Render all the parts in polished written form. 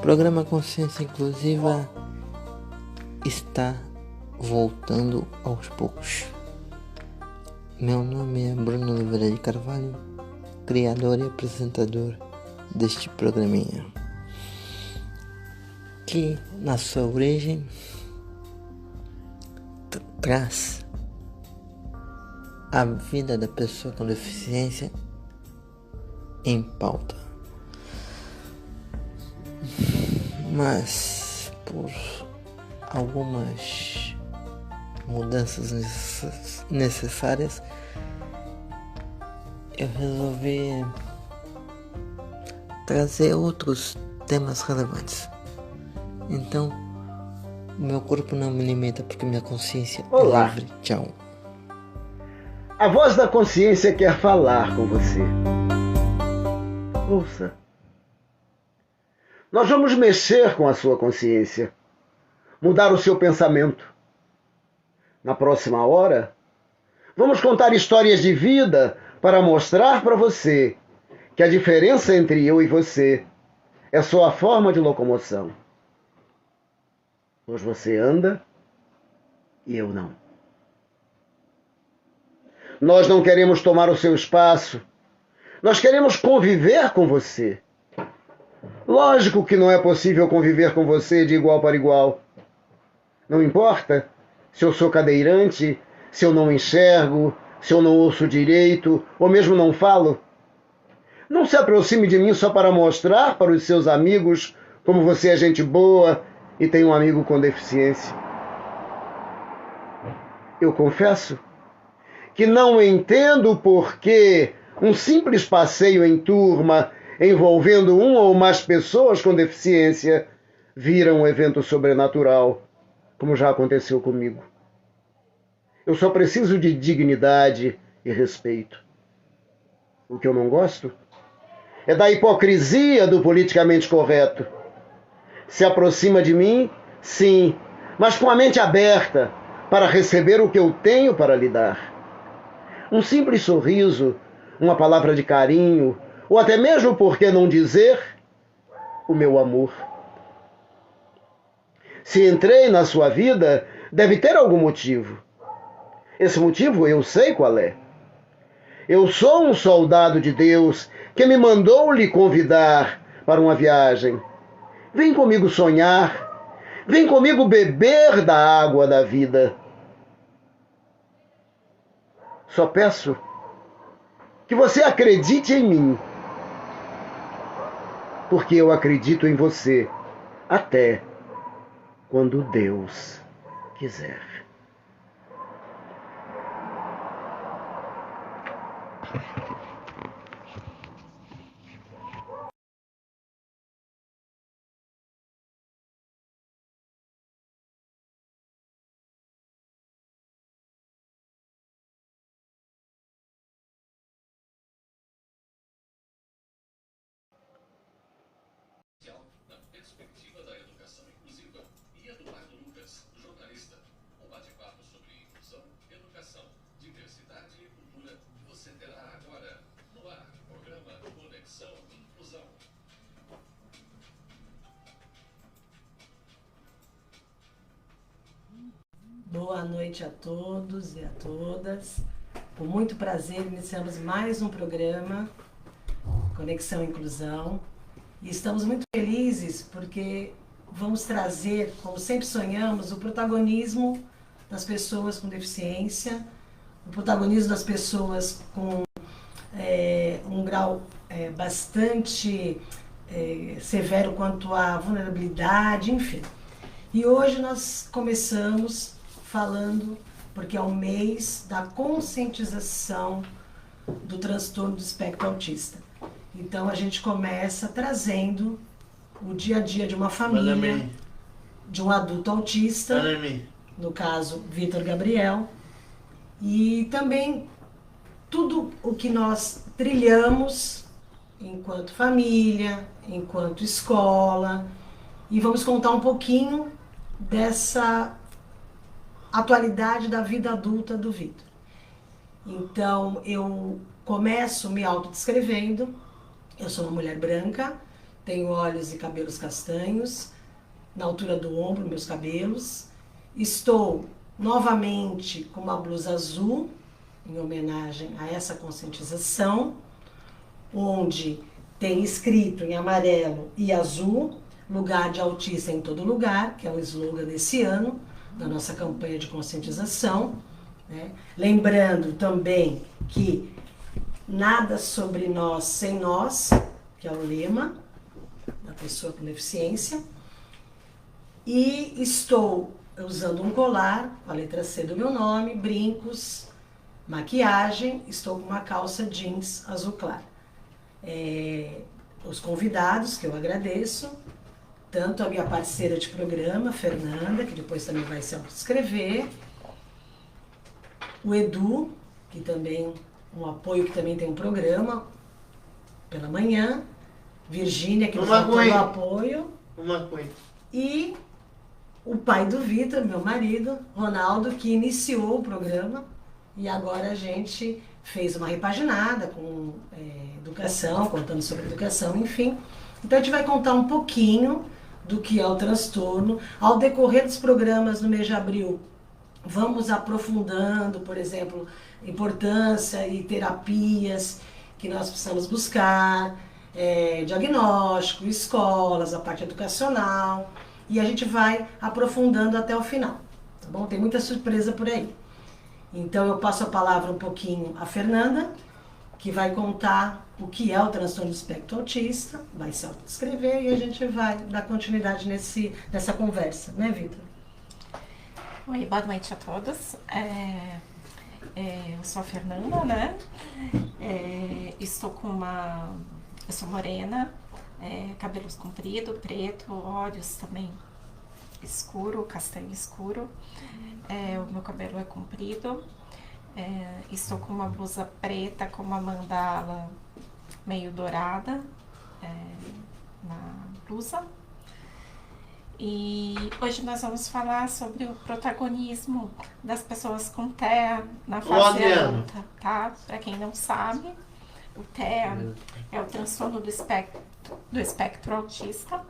programa Consciência Inclusiva está voltando aos poucos. Meu nome é Bruno Oliveira de Carvalho, criador e apresentador deste programinha, que na sua origem traz a vida da pessoa com deficiência em pauta. Mas por algumas mudanças necessárias, eu resolvi trazer outros temas relevantes. Então, o meu corpo não me limita porque minha consciência é livre. Tchau. A voz da consciência quer falar com você. Ouça. Nós vamos mexer com a sua consciência, mudar o seu pensamento. Na próxima hora, vamos contar histórias de vida para mostrar para você que a diferença entre eu e você é só a forma de locomoção. Pois você anda e eu não. Nós não queremos tomar o seu espaço. Nós queremos conviver com você. Lógico que não é possível conviver com você de igual para igual. Não importa se eu sou cadeirante, se eu não enxergo, se eu não ouço direito, ou mesmo não falo. Não se aproxime de mim só para mostrar para os seus amigos como você é gente boa e tem um amigo com deficiência. Eu confesso que não entendo por que um simples passeio em turma envolvendo uma ou mais pessoas com deficiência vira um evento sobrenatural, como já aconteceu comigo. Eu só preciso de dignidade e respeito. O que eu não gosto é da hipocrisia do politicamente correto. Se aproxima de mim, sim, mas com a mente aberta para receber o que eu tenho para lhe dar. Um simples sorriso, uma palavra de carinho, ou até mesmo, por que não dizer, o meu amor. Se entrei na sua vida, deve ter algum motivo. Esse motivo eu sei qual é. Eu sou um soldado de Deus que me mandou lhe convidar para uma viagem. Vem comigo sonhar, vem comigo beber da água da vida. Só peço que você acredite em mim, porque eu acredito em você até quando Deus quiser. Na perspectiva da educação inclusiva, e Eduardo Lucas, jornalista. Um bate-papo sobre inclusão, educação, diversidade e cultura. Você terá agora no ar o programa Conexão Inclusão. Boa noite a todos e a todas. Com muito prazer, iniciamos mais um programa Conexão Inclusão. E estamos muito felizes porque vamos trazer, como sempre sonhamos, o protagonismo das pessoas com deficiência, o protagonismo das pessoas com um grau bastante severo quanto à vulnerabilidade, enfim. E hoje nós começamos falando, porque é o mês da conscientização do transtorno do espectro autista. Então a gente começa trazendo o dia a dia de uma família, de um adulto autista, no caso Vitor Gabriel, e também tudo o que nós trilhamos enquanto família, enquanto escola, e vamos contar um pouquinho dessa atualidade da vida adulta do Vitor. Então eu começo me autodescrevendo. Eu sou uma mulher branca, tenho olhos e cabelos castanhos, na altura do ombro, meus cabelos. Estou novamente com uma blusa azul, em homenagem a essa conscientização, onde tem escrito em amarelo e azul, lugar de autista em todo lugar, que é o slogan desse ano, da nossa campanha de conscientização, né? Lembrando também que nada sobre nós sem nós, que é o lema da pessoa com deficiência. E estou usando um colar com a letra C do meu nome, brincos, maquiagem, estou com uma calça jeans azul claro. Os convidados, que eu agradeço, tanto a minha parceira de programa, Fernanda, que depois também vai se autodescrever, o Edu, que também, um apoio que também tem um programa pela manhã, Virgínia, que nos dá todo o apoio, e o pai do Vitor, meu marido, Ronaldo, que iniciou o programa, e agora a gente fez uma repaginada com educação, contando sobre educação, enfim. Então a gente vai contar um pouquinho do que é o transtorno. Ao decorrer dos programas no mês de abril, vamos aprofundando, por exemplo, importância e terapias que nós precisamos buscar, diagnóstico, escolas, a parte educacional, e a gente vai aprofundando até o final, tá bom? Tem muita surpresa por aí. Então eu passo a palavra um pouquinho à Fernanda, que vai contar o que é o transtorno do espectro autista, vai se autodescrever e a gente vai dar continuidade nessa conversa, né, Vitor? Oi, boa noite a todos. Eu sou a Fernanda, né? Eu sou morena, cabelos compridos, preto, olhos também escuro, castanho escuro. O meu cabelo é comprido. Estou com uma blusa preta com uma mandala meio dourada na blusa. E hoje nós vamos falar sobre o protagonismo das pessoas com TEA na fase adulta, tá? Para quem não sabe, o TEA é o transtorno do espectro autista.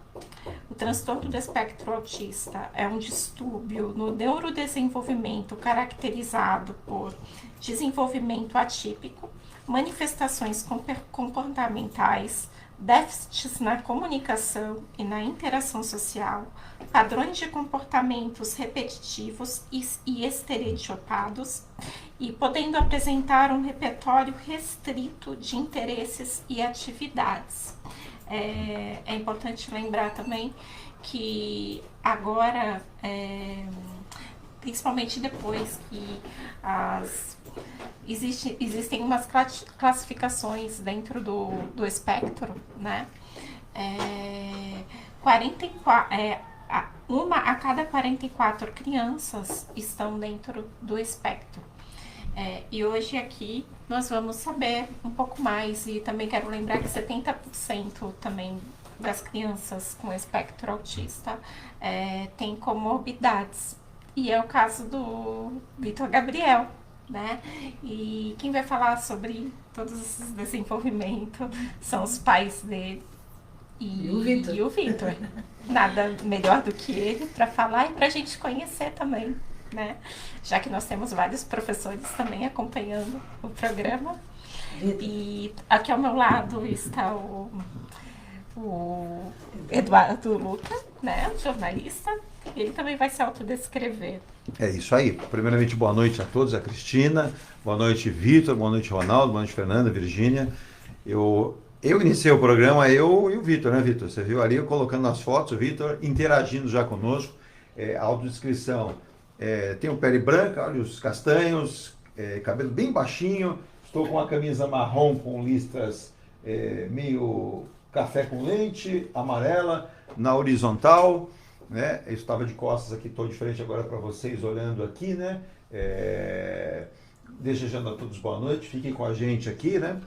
O transtorno do espectro autista é um distúrbio no neurodesenvolvimento caracterizado por desenvolvimento atípico, manifestações comportamentais, déficits na comunicação e na interação social, padrões de comportamentos repetitivos e estereotipados, e podendo apresentar um repertório restrito de interesses e atividades. É importante lembrar também que agora, principalmente depois que existem umas classificações dentro do espectro, né? 1 a cada 44 crianças estão dentro do espectro. E hoje aqui nós vamos saber um pouco mais, e também quero lembrar que 70% também das crianças com espectro autista têm comorbidades. E é o caso do Vitor Gabriel, né? E quem vai falar sobre todos esses desenvolvimentos são os pais dele e o Vitor. Nada melhor do que ele para falar e para a gente conhecer também, né? Já que nós temos vários professores também acompanhando o programa. E aqui ao meu lado está o Eduardo Luca, né? Jornalista. Ele também vai se autodescrever. É isso aí. Primeiramente, boa noite a todos. A Cristina, boa noite, Vitor, boa noite, Ronaldo, boa noite, Fernanda, Virgínia. Eu iniciei o programa, eu e o Vitor, né, Vitor? Você viu ali eu colocando as fotos, o Vitor interagindo já conosco. Autodescrição. Tenho pele branca, olhos castanhos, cabelo bem baixinho. Estou com a camisa marrom com listras meio café com leite, amarela, na horizontal. Né? Eu estava de costas aqui, estou de frente agora para vocês, olhando aqui, né? Desejando a todos boa noite, fiquem com a gente aqui, né?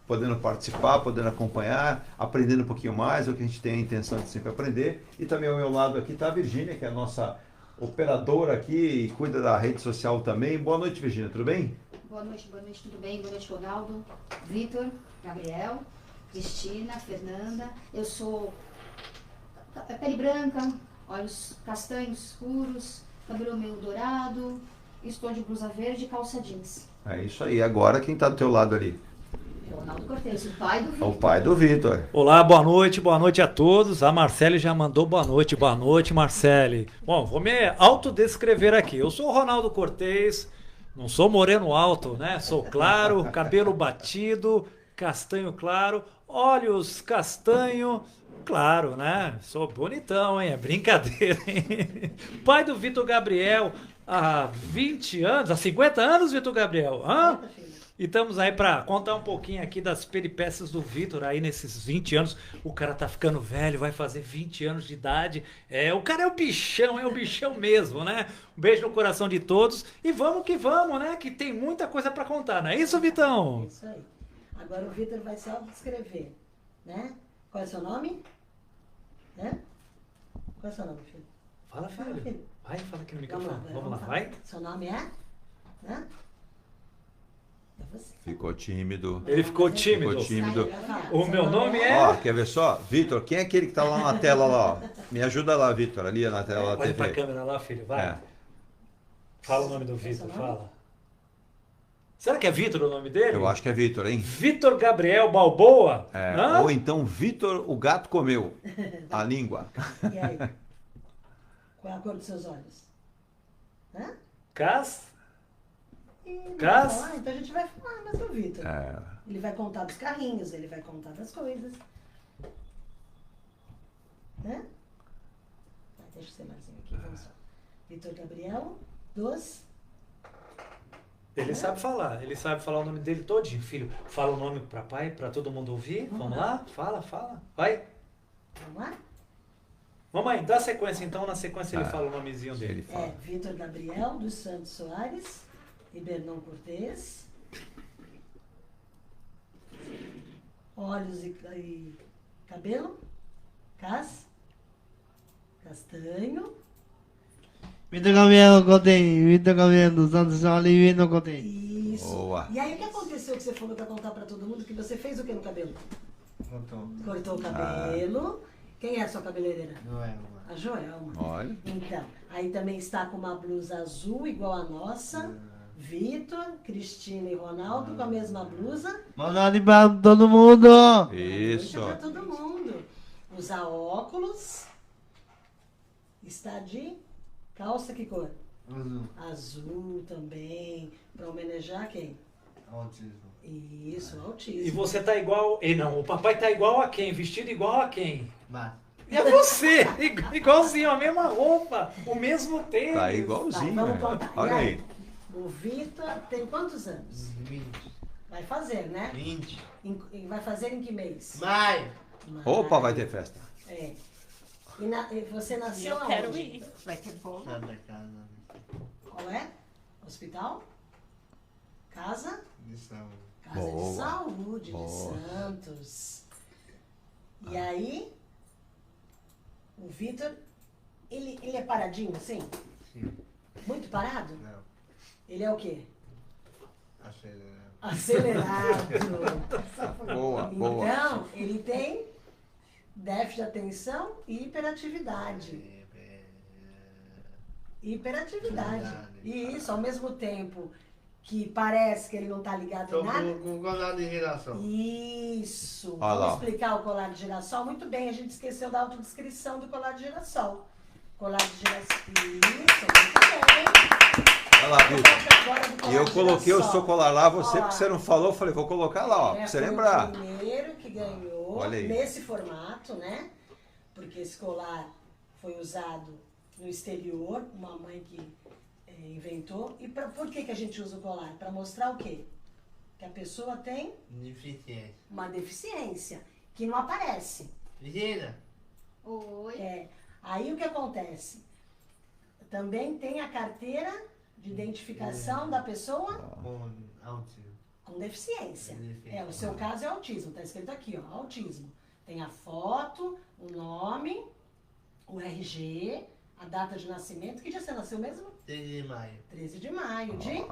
Podendo participar, podendo acompanhar, aprendendo um pouquinho mais, é o que a gente tem a intenção de sempre aprender. E também ao meu lado aqui está a Virgínia, que é a nossa operadora aqui e cuida da rede social também. Boa noite, Virgínia, tudo bem? Boa noite, tudo bem? Boa noite, Ronaldo, Vitor, Gabriel. Cristina, Fernanda. Eu sou pele branca, olhos castanhos escuros, cabelo meio dourado, estou de blusa verde e calça jeans. É isso aí. Agora quem tá do teu lado ali? Ronaldo Cortez, o pai do É Vitor. o pai do Vitor. Olá, boa noite a todos. A Marcele já mandou boa noite, Marcele. Bom, vou me autodescrever aqui. Eu sou o Ronaldo Cortez, não sou moreno alto, né? Sou claro, cabelo batido, castanho claro, olhos castanho claro, né? Sou bonitão, hein? É brincadeira, hein? Pai do Vitor Gabriel há 20 anos, há 50 anos, Vitor Gabriel. Hã? E estamos aí para contar um pouquinho aqui das peripécias do Vitor aí nesses 20 anos. O cara tá ficando velho, vai fazer 20 anos de idade. O cara é o bichão mesmo, né? Um beijo no coração de todos e vamos que vamos, né? Que tem muita coisa para contar, não é isso, Vitão? É isso aí. Agora o Vitor vai se autodescrever, né? Qual é o seu nome? Né? Qual é o seu nome, filho? Fala, filho. Vai, fala aqui no microfone. Vamos lá, falar. vai. Seu nome é? Né? É você. Ficou tímido. Ele ficou tímido. Ficou tímido. O meu nome é... Ó, quer ver só? Vitor, quem é aquele que tá lá na tela lá, ó? Me ajuda lá, Vitor, ali na tela da Olha pra TV. câmera lá, filho, vai. É. Fala o nome do Vitor, fala. Será que é Vitor o nome dele? Eu acho que é Vitor, hein? Vitor Gabriel Balboa? Hã? Ou então Vitor, o gato comeu a língua. E aí? Qual é a cor dos seus olhos? Hã? Cas? Não Cas? vai falar? Então a gente vai falar mais do Vitor. É. Ele vai contar dos carrinhos, ele vai contar das coisas. Né? Deixa o celularzinho aqui, vamos lá. Vitor Gabriel, dos... Ele sabe falar o nome dele todinho, filho. Fala o nome para pai, para todo mundo ouvir. Vamos lá? Fala. Vai. Vamos lá? Mamãe, dá sequência então, na sequência ele fala o nomezinho dele. Ele fala. Vitor Gabriel dos Santos Soares e Bernão Cortez. Olhos e cabelo. Castanho. Vitor Gabriel dos Santos Soares e Vitor Cortez. Isso. Boa. E aí o que aconteceu que você falou pra contar pra todo mundo? Que você fez o que no cabelo? Cortou o cabelo. Quem é a sua cabeleireira? A Joelma. Olha. Então, aí também está com uma blusa azul igual a nossa. Vitor, Cristina e Ronaldo com a mesma blusa. Boa noite pra todo mundo. Isso. Para todo mundo. Usar óculos. Está de calça que cor? Azul também. Para homenagear quem? Autismo. Isso, E autismo. você tá igual... Não, o papai tá igual a quem? Vestido igual a quem? Vai. E é você! Igualzinho, a mesma roupa, o mesmo tênis. Tá igualzinho, Vamos né? contar. Olha E aí. O Vitor tem quantos anos? 20. Vai fazer, né? 20. Vai fazer em que mês? Maio. Opa, vai ter festa. É. E você nasceu Eu quero aonde? ir. Vai ter bolo. Santa Casa Qual é? Hospital? Casa? de Saúde. Casa Boa. de Saúde Boa. de Santos. E aí, o Vitor, ele é paradinho assim? Sim. Muito parado? Não. Ele é o quê? Acelerado. Acelerado. Boa. Então, ele tem déficit de atenção e hiperatividade. Hiperatividade. E isso, ao mesmo tempo que parece que ele não está ligado Tô em nada. com colar de girassol. Isso. Olha lá. Vamos explicar o colar de girassol? Muito bem, a gente esqueceu da autodescrição do colar de girassol. Colar de girassol. Isso, muito bem. Olha lá, Vitor. E eu coloquei o seu colar lá, você, porque você não falou, eu falei, vou colocar lá, ó, pra você Foi lembrar. o primeiro que ganhou Olha aí. nesse formato, né? Porque esse colar foi usado no exterior, uma mãe que inventou. E por que a gente usa o colar? Para mostrar o quê? Que a pessoa tem Deficiência. uma deficiência que não aparece. Regina. Oi. Aí o que acontece? Também tem a carteira de identificação da pessoa Com autismo. com deficiência. Deficiência. O seu caso é autismo, tá escrito aqui, ó, autismo. Tem a foto, o nome, o RG, a data de nascimento. Que dia você nasceu mesmo? 3 de maio 13 de maio de...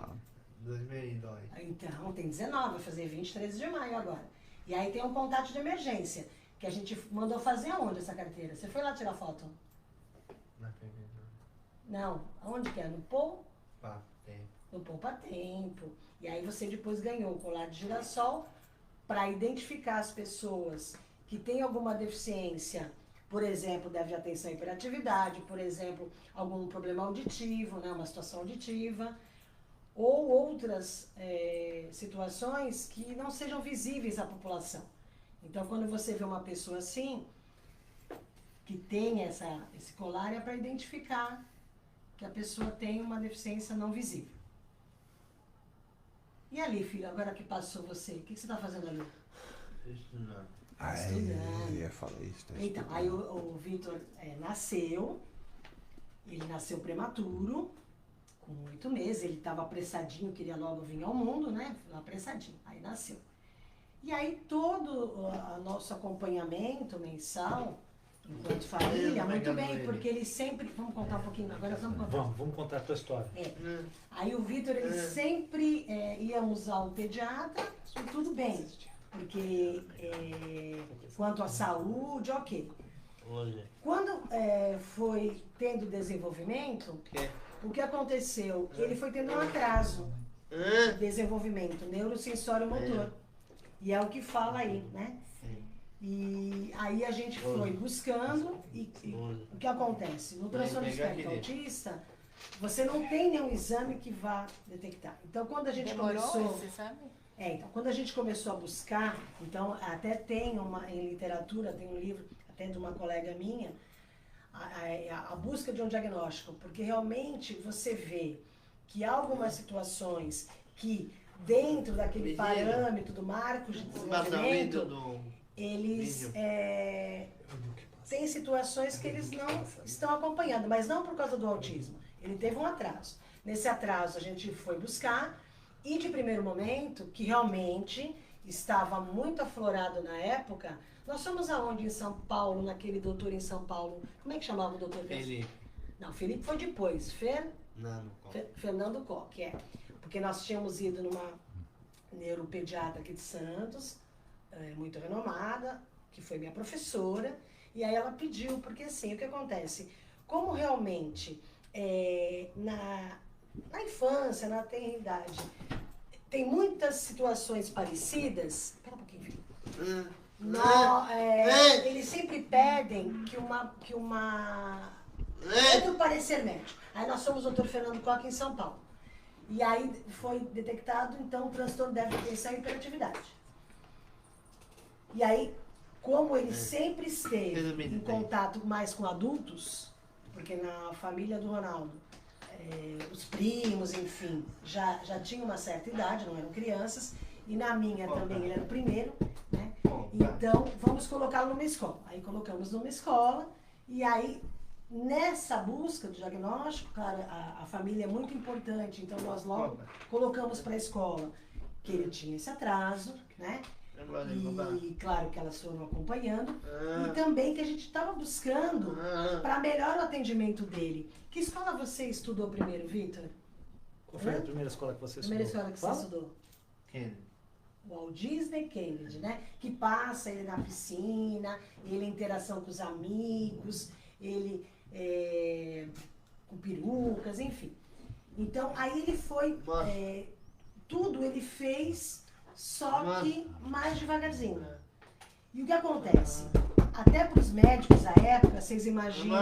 2002. Então, tem 19, vai fazer 20, 13 de maio agora. E aí tem um contato de emergência, que a gente mandou fazer aonde essa carteira? Você foi lá tirar foto? Não, aonde que é? No Poupa Tempo. No Poupa Tempo. E aí você depois ganhou o colar de girassol para identificar as pessoas que têm alguma deficiência, por exemplo, déficit de atenção e hiperatividade, por exemplo, algum problema auditivo, né, uma situação auditiva, ou outras situações que não sejam visíveis à população. Então, quando você vê uma pessoa assim, que tem esse colar, é para identificar que a pessoa tem uma deficiência não visível. E ali, filho, agora que passou você, o que você está fazendo ali? Estudando. Eu ia falar isso. Tá então, aí o Vitor nasceu, ele nasceu prematuro, com 8 meses, ele estava apressadinho, queria logo vir ao mundo, né? Apressadinho, aí nasceu. E aí todo o nosso acompanhamento mensal, enquanto família, muito bem, porque ele sempre... Vamos contar um pouquinho, agora vamos contar. Vamos contar a tua história. Aí o Vitor, ele sempre íamos ao pediatra, e tudo bem, porque quanto à saúde, ok. Quando foi tendo desenvolvimento, o que aconteceu? Ele foi tendo um atraso de desenvolvimento neurosensório-motor. E é o que fala aí, né? E aí a gente foi buscando e o que acontece? No transtorno do espectro autista, você não tem nenhum exame que vá detectar. Então, quando a gente começou... esse exame? Então, quando a gente começou a buscar, então, até tem em literatura, tem um livro, até de uma colega minha, a busca de um diagnóstico, porque realmente você vê que há algumas situações que, dentro daquele parâmetro do marco de desenvolvimento, eles têm situações que eles não estão acompanhando, mas não por causa do autismo. Ele teve um atraso. Nesse atraso, a gente foi buscar, e de primeiro momento, que realmente estava muito aflorado na época, nós fomos aonde em São Paulo, naquele doutor em São Paulo, como é que chamava o doutor? Felipe. Não, Felipe foi depois, Fernando Koch, porque nós tínhamos ido numa neuropediatra aqui de Santos, muito renomada, que foi minha professora, e aí ela pediu, porque assim, o que acontece? Como realmente na infância, na tenridade, tem muitas situações parecidas. Espera um pouquinho, filho. Eles sempre pedem outro parecer médico. Aí nós somos o Dr. Fernando Koch em São Paulo. E aí foi detectado, então, o transtorno de déficit de atenção e hiperatividade. E aí, como ele sempre esteve em contato mais com adultos, porque na família do Ronaldo, os primos, enfim, já tinham uma certa idade, não eram crianças, e na minha também ele era o primeiro, né? Então, vamos colocá-lo numa escola. Aí colocamos numa escola, e aí, nessa busca do diagnóstico, claro, a família é muito importante, então nós logo colocamos para a escola que ele tinha esse atraso, né? E claro que elas foram acompanhando, e também que a gente estava buscando para melhorar o atendimento dele. Que escola você estudou primeiro, Vitor? Qual foi a primeira escola que você estudou? Primeira escola que você estudou? O Walt Disney Kennedy, né? Que passa ele na piscina, ele em interação com os amigos, ele com perucas, enfim. Então, aí ele foi, tudo ele fez, só que mais devagarzinho. E o que acontece? Até para os médicos da época, vocês imaginam,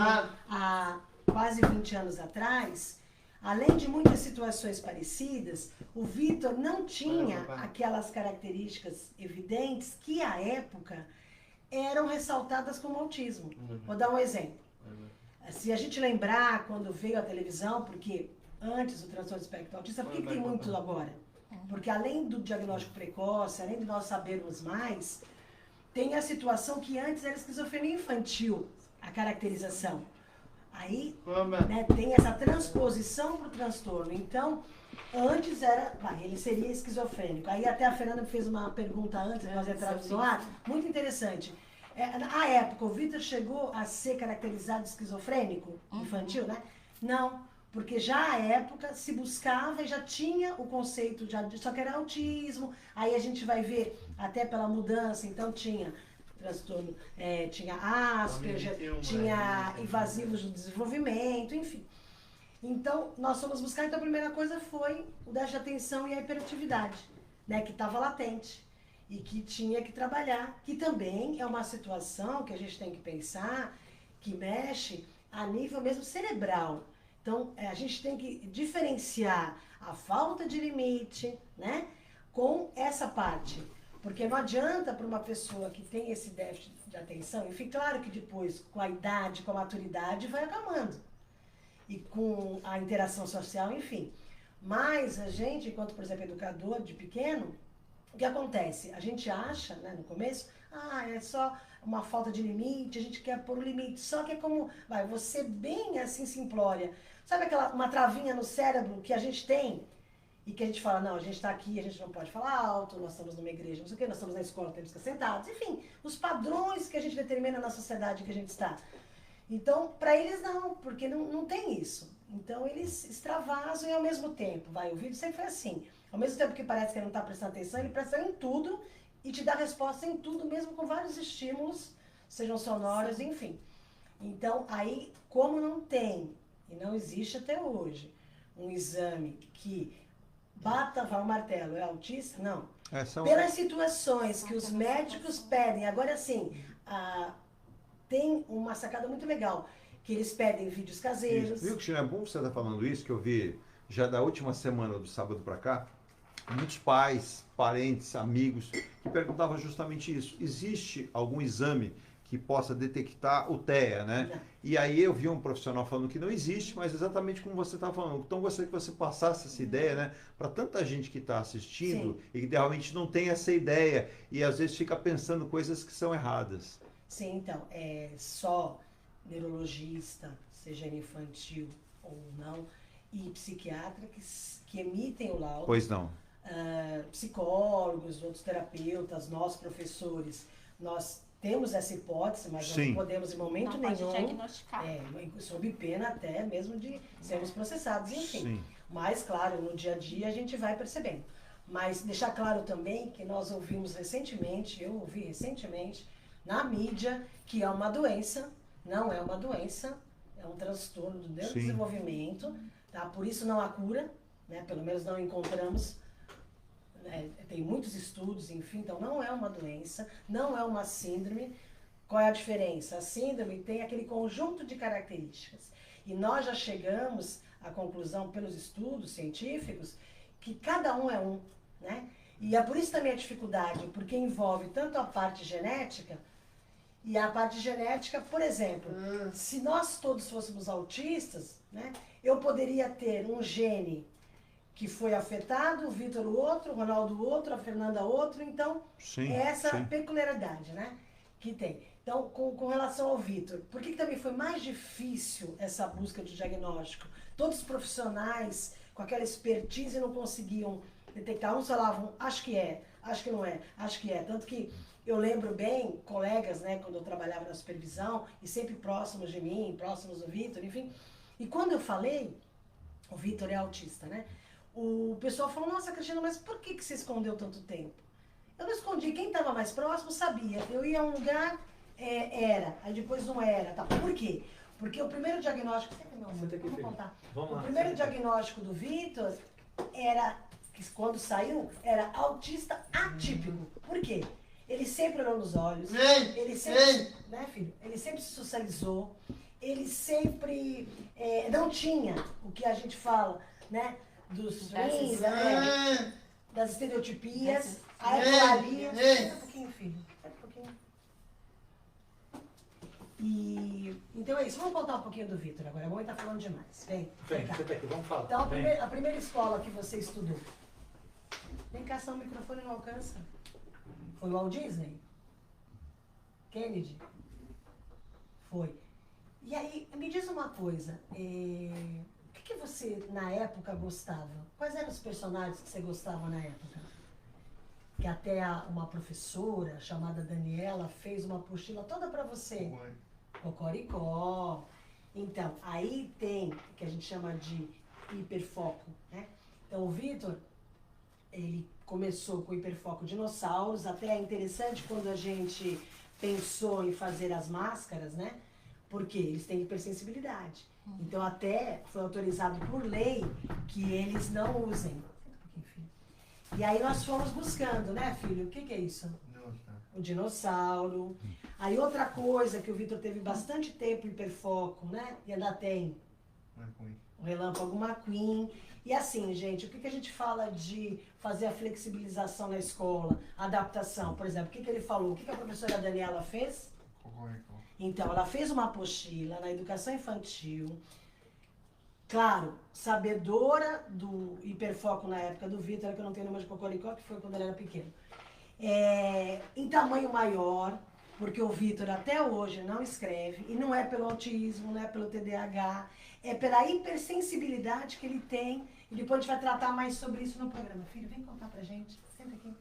há quase 20 anos atrás, além de muitas situações parecidas, o Vitor não tinha aquelas características evidentes que, à época, eram ressaltadas como autismo. Vou dar um exemplo. Se a gente lembrar quando veio a televisão, porque antes do transtorno do espectro autista, por que tem muito agora? Porque além do diagnóstico precoce, além de nós sabermos mais, tem a situação que antes era esquizofrenia infantil, a caracterização. Aí, né, tem essa transposição para o transtorno. Então, antes era, ele seria esquizofrênico. Aí até a Fernanda fez uma pergunta antes de nós entrarmos no ar, muito interessante. Na época, o Vitor chegou a ser caracterizado esquizofrênico infantil, né? Não, Porque já à época se buscava e já tinha o conceito, só que era autismo, aí a gente vai ver até pela mudança, então tinha transtorno, tinha Asperger, tinha invasivos do desenvolvimento, enfim. Então, nós fomos buscar, então a primeira coisa foi o déficit de atenção e a hiperatividade, né, que estava latente e que tinha que trabalhar, que também é uma situação que a gente tem que pensar, que mexe a nível mesmo cerebral. Então, a gente tem que diferenciar a falta de limite, né, com essa parte. Porque não adianta para uma pessoa que tem esse déficit de atenção, e fica claro que depois, com a idade, com a maturidade, vai acalmando. E com a interação social, enfim. Mas a gente, enquanto, por exemplo, educador de pequeno, o que acontece? A gente acha, né, no começo, é só uma falta de limite, a gente quer pôr o limite. Só que é como, você bem assim simplória. Sabe uma travinha no cérebro que a gente tem e que a gente fala, não, a gente está aqui, a gente não pode falar alto, nós estamos numa igreja, não sei o quê, nós estamos na escola, temos que ficar sentados. Enfim, os padrões que a gente determina na sociedade que a gente está. Então, para eles não, porque não tem isso. Então, eles extravasam e ao mesmo tempo, o vídeo sempre foi assim. Ao mesmo tempo que parece que ele não está prestando atenção, ele presta em tudo e te dá resposta em tudo, mesmo com vários estímulos, sejam sonoros, enfim. Então, aí, como não tem, e não existe até hoje, um exame que bata o martelo, é autista? Não. Pelas situações que os médicos pedem. Agora, assim, tem uma sacada muito legal, que eles pedem vídeos caseiros. Viu, Cristina, é bom você estar falando isso, que eu vi já da última semana, do sábado para cá, muitos pais, parentes, amigos, que perguntavam justamente isso. Existe algum exame que possa detectar o TEA, né? Não. E aí eu vi um profissional falando que não existe, mas exatamente como você está falando. Então, gostaria que você passasse essa ideia, né? Para tanta gente que está assistindo. Sim. E que realmente não tem essa ideia e às vezes fica pensando coisas que são erradas. Sim, então, só neurologista, seja ele infantil ou não, e psiquiatra que emitem o laudo. Pois não. Psicólogos, outros terapeutas, nós professores, nós temos essa hipótese, mas nós não podemos em momento nenhum diagnosticar. Sob pena até mesmo de sermos processados, enfim. Sim. Mas, claro, no dia a dia a gente vai percebendo. Mas deixar claro também que nós ouvimos recentemente, eu ouvi recentemente, na mídia, que é uma doença, não é uma doença, é um transtorno do neurodesenvolvimento, tá? Por isso não há cura, né? Pelo menos não encontramos. Tem muitos estudos, enfim, então não é uma doença, não é uma síndrome. Qual é a diferença? A síndrome tem aquele conjunto de características. E nós já chegamos à conclusão, pelos estudos científicos, que cada um é um, né? E é por isso também a dificuldade, porque envolve tanto a parte genética, e a parte genética, por exemplo, se nós todos fôssemos autistas, né, eu poderia ter um gene que foi afetado, o Vitor o outro, o Ronaldo o outro, a Fernanda outro, então é essa peculiaridade, né, que tem. Então, com relação ao Vitor, por que também foi mais difícil essa busca de diagnóstico? Todos os profissionais com aquela expertise não conseguiam detectar, uns falavam, acho que é, acho que não é, acho que é, tanto que eu lembro bem, colegas, né, quando eu trabalhava na supervisão, e sempre próximos de mim, próximos do Vitor, enfim, e quando eu falei, o Vitor é autista, né, o pessoal falou, nossa, Cristina, mas por que você escondeu tanto tempo? Eu não escondi, quem estava mais próximo sabia, eu ia a um lugar, era, aí depois não era, tá? Por quê? Porque o primeiro diagnóstico, vamos contar, o primeiro diagnóstico do Vitor era, que quando saiu, era autista atípico, por quê? Ele sempre olhou nos olhos, ele sempre, né, filho? Ele sempre se socializou, ele sempre não tinha o que a gente fala, né, dos rins, das estereotipias, a ecolalia. Espera um pouquinho, filho, espera um pouquinho. E, então é isso, vamos contar um pouquinho do Vitor agora, a mãe tá falando demais. Vem cá. Vamos falar. Então, a primeira escola que você estudou, vem cá, só o microfone não alcança. Foi o Walt Disney? Kennedy? Foi. E aí, me diz uma coisa, o que você, na época, gostava? Quais eram os personagens que você gostava na época? Que até uma professora chamada Daniela fez uma apostila toda para você. Cocoricó. Então, aí tem o que a gente chama de hiperfoco, né? Então, o Vitor, ele começou com hiperfoco dinossauros, até é interessante quando a gente pensou em fazer as máscaras, né? Porque eles têm hipersensibilidade. Então, até foi autorizado por lei que eles não usem. E aí nós fomos buscando, né, filho? O que é isso? O dinossauro. Aí outra coisa que o Vitor teve bastante tempo hiperfoco, né? E ainda tem. O Relâmpago McQueen. E assim, gente, o que a gente fala de fazer a flexibilização na escola, adaptação? Por exemplo, o que ele falou? O que a professora Daniela fez? Então, ela fez uma apostila na educação infantil, claro, sabedora do hiperfoco na época do Vitor, que eu não tenho número de cocoricó, que foi quando ele era pequeno. Em tamanho maior, porque o Vitor até hoje não escreve, e não é pelo autismo, não é pelo TDAH, é pela hipersensibilidade que ele tem, e depois a gente vai tratar mais sobre isso no programa. Filho, vem contar pra gente, senta aqui.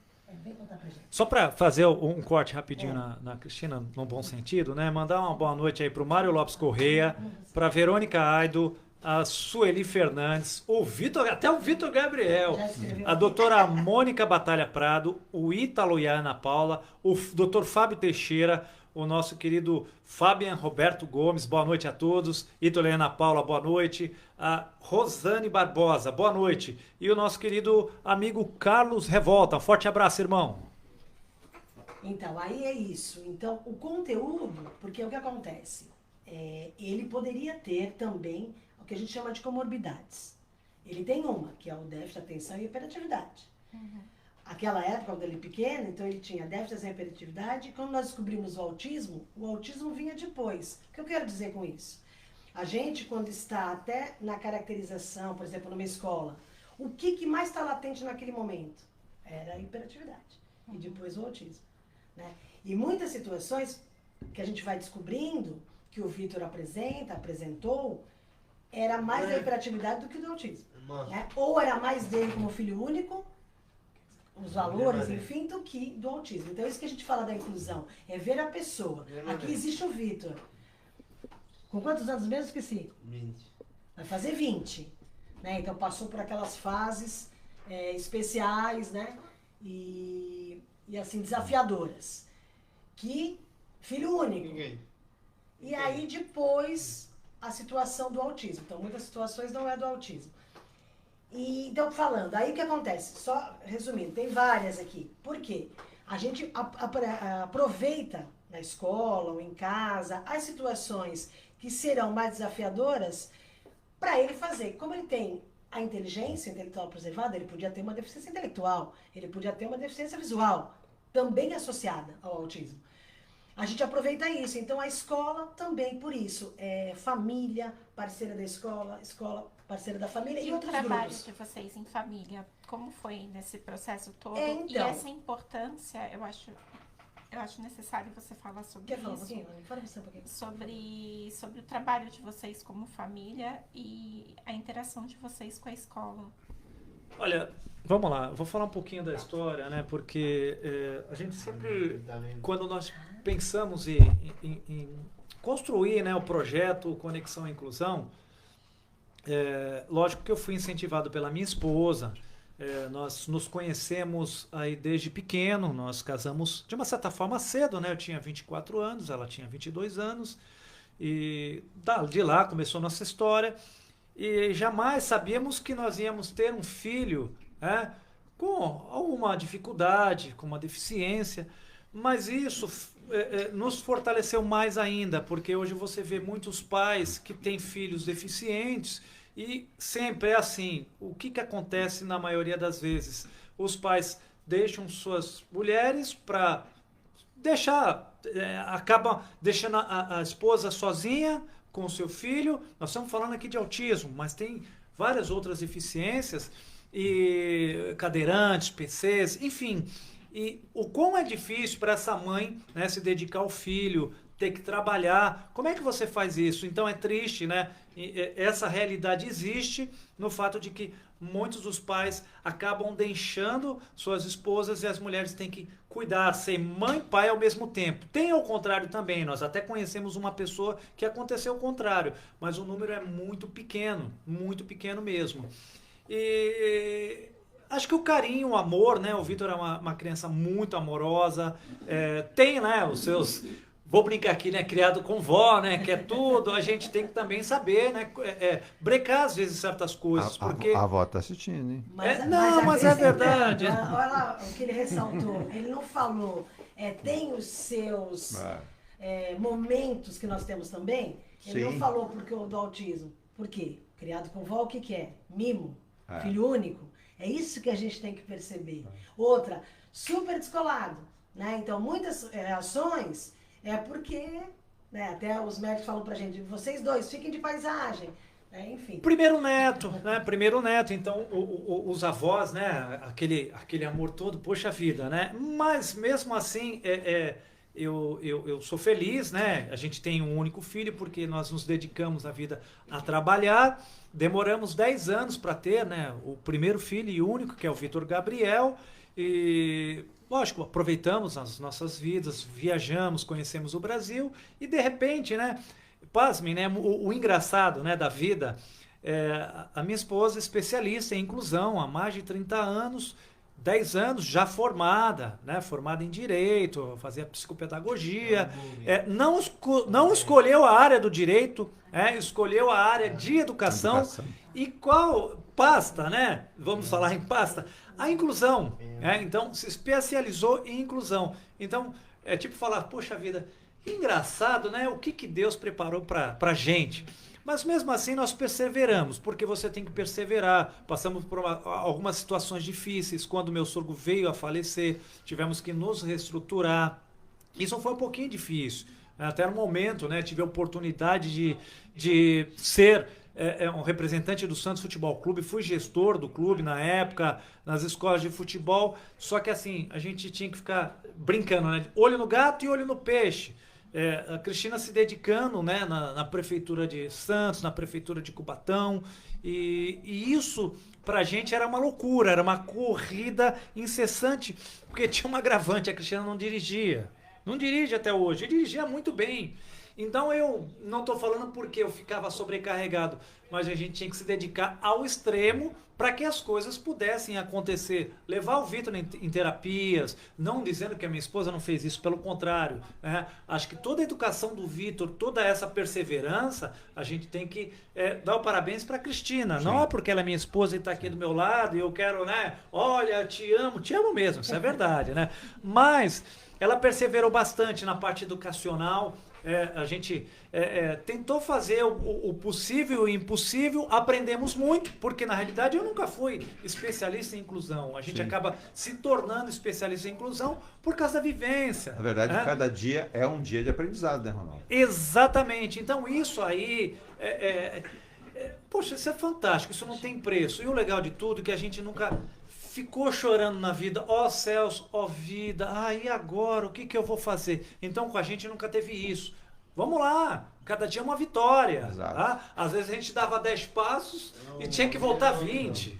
Vem contar pra gente. Só para fazer um corte rapidinho na Cristina, no bom sentido, né? Mandar uma boa noite aí pro Mário Lopes Correia, pra Verônica Aido, a Sueli Fernandes, o Vitor, até o Vitor Gabriel, a doutora Mônica Batalha Prado, o Ítalo e a Ana Paula, o doutor Fábio Teixeira, o nosso querido Fabian Roberto Gomes, boa noite a todos, Ítalo e Ana Paula, boa noite, a Rosane Barbosa, boa noite, e o nosso querido amigo Carlos Revolta, um forte abraço, irmão. Então, aí é isso. Então, o conteúdo, porque o que acontece? Ele poderia ter também o que a gente chama de comorbidades. Ele tem uma, que é o déficit de atenção e hiperatividade. Aquela época, quando ele pequeno, então ele tinha déficit de atenção e hiperatividade, e quando nós descobrimos o autismo vinha depois. O que eu quero dizer com isso? A gente, quando está até na caracterização, por exemplo, numa escola, o que mais está latente naquele momento? Era a hiperatividade. E depois o autismo. Né? E muitas situações que a gente vai descobrindo, que o Vitor apresentou, era mais da hiperatividade do que do autismo. Né? Ou era mais dele como filho único, os valores, enfim, do que do autismo. Então, isso que a gente fala da inclusão, é ver a pessoa. Aqui existe o Vitor. Com quantos anos mesmo? Esqueci. 20. Vai fazer 20. Né? Então, passou por aquelas fases especiais, né? E assim, desafiadoras. Que, filho único. E aí, depois, a situação do autismo. Então, muitas situações não é do autismo. E, então, falando, aí o que acontece? Só resumindo, tem várias aqui. Por quê? A gente aproveita na escola ou em casa as situações que serão mais desafiadoras para ele fazer. Como ele tem a inteligência intelectual preservada, ele podia ter uma deficiência intelectual, ele podia ter uma deficiência visual, também associada ao autismo. A gente aproveita isso. Então, a escola também, por isso, família, parceira da escola, escola, parceira da família e outros grupos. E o trabalho de vocês em família, como foi nesse processo todo? Então, e essa importância, eu acho necessário você falar sobre quer isso. falar um pouquinho? Fala um pouquinho. Sobre o trabalho de vocês como família e a interação de vocês com a escola. Olha, vamos lá, vou falar um pouquinho da história, né? Porque a gente sempre, quando nós pensamos em construir, né, o projeto Conexão e Inclusão, lógico que eu fui incentivado pela minha esposa. Nós nos conhecemos aí desde pequeno, nós casamos de uma certa forma cedo, né? Eu tinha 24 anos, ela tinha 22 anos, e de lá começou nossa história, e jamais sabíamos que nós íamos ter um filho, né, com alguma dificuldade, com uma deficiência, mas isso nos fortaleceu mais ainda, porque hoje você vê muitos pais que têm filhos deficientes. E sempre é assim, o que acontece na maioria das vezes? Os pais deixam suas mulheres para acabam deixando a esposa sozinha com o seu filho. Nós estamos falando aqui de autismo, mas tem várias outras deficiências, e cadeirantes, PCs, enfim. E o quão é difícil para essa mãe, né, se dedicar ao filho ter que trabalhar. Como é que você faz isso? Então é triste, né? Essa realidade existe no fato de que muitos dos pais acabam deixando suas esposas e as mulheres têm que cuidar, ser mãe e pai ao mesmo tempo. Tem ao contrário também, nós até conhecemos uma pessoa que aconteceu o contrário, mas o número é muito pequeno mesmo. E acho que o carinho, o amor, né? O Vitor é uma criança muito amorosa, tem, né, os seus... Vou brincar aqui, né? Criado com vó, né? Que é tudo. A gente tem que também saber, né? Brecar às vezes certas coisas, porque... A avó tá assistindo, hein? Mas é verdade. Olha lá o que ele ressaltou. Ele não falou, tem os seus momentos que nós temos também. Ele não falou porque do autismo. Por quê? Criado com vó, o que é? Mimo. Filho único. É isso que a gente tem que perceber. Outra, super descolado, né? Então, muitas reações... porque, né, até os médicos falam pra gente, vocês dois, fiquem de paisagem, enfim. Primeiro neto, então os avós, né, aquele amor todo, poxa vida, né, mas mesmo assim, eu sou feliz, né, a gente tem um único filho porque nós nos dedicamos a vida a trabalhar, demoramos 10 anos para ter, né, o primeiro filho e único, que é o Vitor Gabriel, e... Lógico, aproveitamos as nossas vidas, viajamos, conhecemos o Brasil e de repente, né, pasmem, né, o engraçado, né, da vida, a minha esposa é especialista em inclusão há mais de 30 anos, 10 anos já formada, né, formada em Direito, fazia psicopedagogia, não escolheu a área do Direito, escolheu a área de educação. E qual pasta, né? Vamos falar em pasta. A inclusão. Então, se especializou em inclusão. Então, é tipo falar, poxa vida, que engraçado, né? O que Deus preparou para a gente. Mas mesmo assim nós perseveramos, porque você tem que perseverar. Passamos por algumas situações difíceis. Quando meu sogro veio a falecer, tivemos que nos reestruturar. Isso foi um pouquinho difícil. Até no momento, né, tive a oportunidade de ser um representante do Santos Futebol Clube, fui gestor do clube na época, nas escolas de futebol, só que assim, a gente tinha que ficar brincando, né? Olho no gato e olho no peixe. A Cristina se dedicando, né, na prefeitura de Santos, na prefeitura de Cubatão, e isso pra gente era uma loucura, era uma corrida incessante, porque tinha um agravante, a Cristina não dirigia. Não dirige até hoje, ele dirigia muito bem. Então eu não estou falando porque eu ficava sobrecarregado, mas a gente tinha que se dedicar ao extremo para que as coisas pudessem acontecer. Levar o Vitor em terapias, não dizendo que a minha esposa não fez isso, pelo contrário. Né? Acho que toda a educação do Vitor, toda essa perseverança, a gente tem que dar o parabéns para a Cristina. Sim. Não é porque ela é minha esposa e está aqui do meu lado e eu quero, né? Olha, te amo mesmo, isso é verdade, né? Mas ela perseverou bastante na parte educacional. A gente tentou fazer o possível e o impossível, aprendemos muito, porque na realidade eu nunca fui especialista em inclusão. A gente acaba se tornando especialista em inclusão por causa da vivência. Na verdade, cada dia é um dia de aprendizado, né, Ronaldo? Exatamente. Então isso aí, poxa, isso é fantástico, isso não tem preço. E o legal de tudo é que a gente nunca ficou chorando na vida, céus, vida, e agora, o que eu vou fazer? Então com a gente nunca teve isso. Vamos lá, cada dia é uma vitória. Tá? Às vezes a gente dava 10 passos e tinha que voltar 20.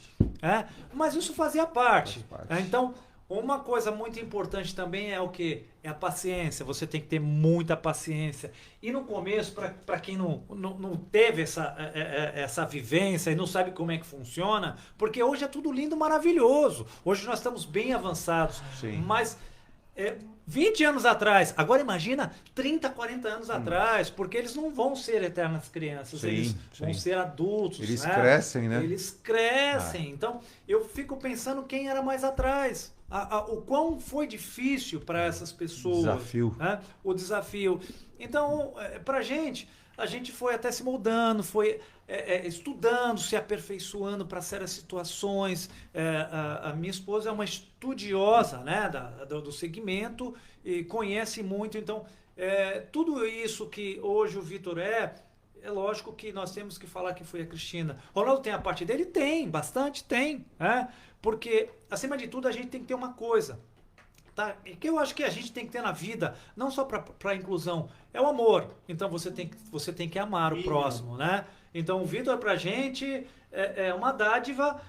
Mas isso fazia parte. Então, uma coisa muito importante também é o quê? É a paciência. Você tem que ter muita paciência. E no começo, para quem não teve essa vivência e não sabe como é que funciona, porque hoje é tudo lindo, maravilhoso. Hoje nós estamos bem avançados. Sim. Mas 20 anos atrás, agora imagina 30, 40 anos atrás, porque eles não vão ser eternas crianças, eles vão ser adultos. Eles crescem, né? Eles crescem. Então, eu fico pensando quem era mais atrás. O quão foi difícil para essas pessoas. Desafio. Né? O desafio. Então, a gente foi até se moldando, foi estudando, se aperfeiçoando para certas situações. A minha esposa é uma estudiosa, né, do segmento e conhece muito. Então, tudo isso que hoje o Vitor é lógico que nós temos que falar que foi a Cristina. Ronaldo tem a parte dele? Tem, bastante tem. Porque, acima de tudo, a gente tem que ter uma coisa. tá, que eu acho que a gente tem que ter na vida, não só para a inclusão, é o amor. Então você tem que amar o próximo, né? Então o Vitor pra gente é uma dádiva,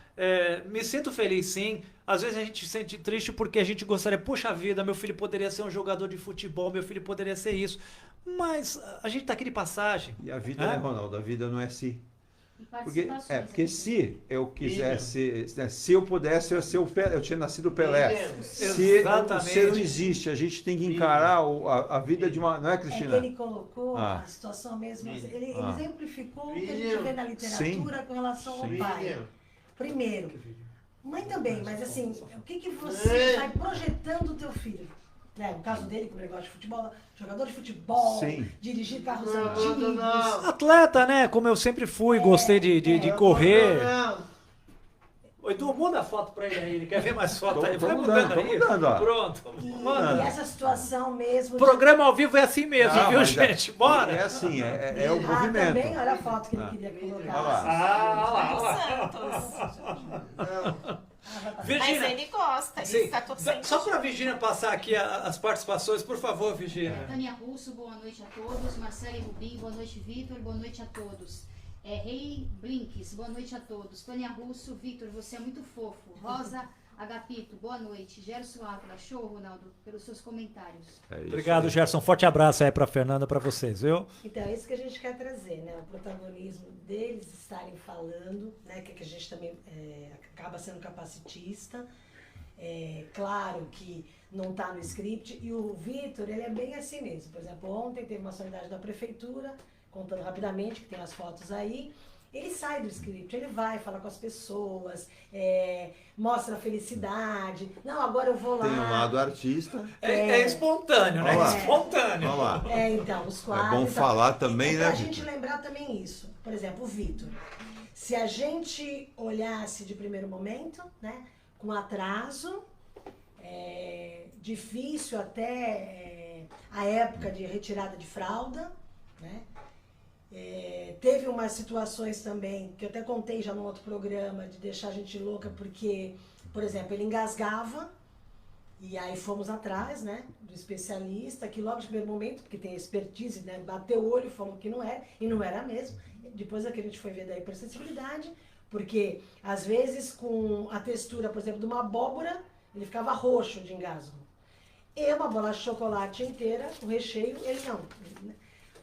me sinto feliz sim. Às vezes a gente se sente triste porque a gente gostaria, puxa vida, meu filho poderia ser um jogador de futebol, meu filho poderia ser isso. Mas a gente tá aqui de passagem. E a vida, né, Ronaldo? A vida não é si. E Porque participações. se eu quisesse, se eu pudesse, eu tinha nascido Pelé. Se Exatamente. você não existe, a gente tem que encarar a vida de uma. Não é, É que Cristina? ele colocou a situação mesmo, ele exemplificou o que a gente vê na literatura com relação ao pai. Primeiro, mãe também, mas assim, o que você vai projetando o teu filho? Né? No caso dele, com o negócio de futebol, jogador de futebol, dirigir carros antigos. Atleta, né? Como eu sempre fui, gostei de correr. Ô, Edu, muda a foto pra ele quer ver mais foto aí? Vai mudando aí. Ó. Pronto. E essa situação mesmo. Programa ao vivo é assim mesmo, Não, viu, mas gente? Bora! É assim, é o movimento. Também, olha a foto que ele queria colocar. Mas Virgínia, ele gosta, sim, ele está torcendo. só para a Virgínia passar aqui as participações, por favor, Virgínia. Tânia Russo, boa noite a todos. Marcele Rubim, boa noite, Vitor, boa noite a todos. Rei Blinks, boa noite a todos. Tânia Russo, Vitor, você é muito fofo. Rosa Agapito, boa noite. Gerson Ávila, show, Ronaldo, pelos seus comentários. Obrigado, Gerson. Forte abraço aí para Fernanda, para vocês, viu? Então, é isso que a gente quer trazer, né? O protagonismo deles estarem falando, né? Que a gente também acaba sendo capacitista. Claro que não está no script. E o Vitor, ele é bem assim mesmo. Por exemplo, ontem teve uma solenidade da prefeitura, contando rapidamente, que tem as fotos aí. Ele sai do script, ele vai falar com as pessoas, mostra a felicidade. Não, agora eu vou lá. Tem um lado artista. É espontâneo, né? Olha lá. Espontâneo. Olha lá. Então, os quadros. É bom falar também, né, Pra Vitor? gente lembrar também isso. Por exemplo, o Vitor. Se a gente olhasse de primeiro momento, né, com atraso, difícil até a época de retirada de fralda, né? Teve umas situações também, que eu até contei já num outro programa, de deixar a gente louca, porque, por exemplo, ele engasgava, e aí fomos atrás, né, do especialista, que logo de primeiro momento, porque tem expertise, né, bateu o olho, falou que não era, e não era mesmo. Depois é que a gente foi ver da hipersensibilidade, porque às vezes com a textura, por exemplo, de uma abóbora, ele ficava roxo de engasgo. E uma bolacha de chocolate inteira, o recheio, ele não.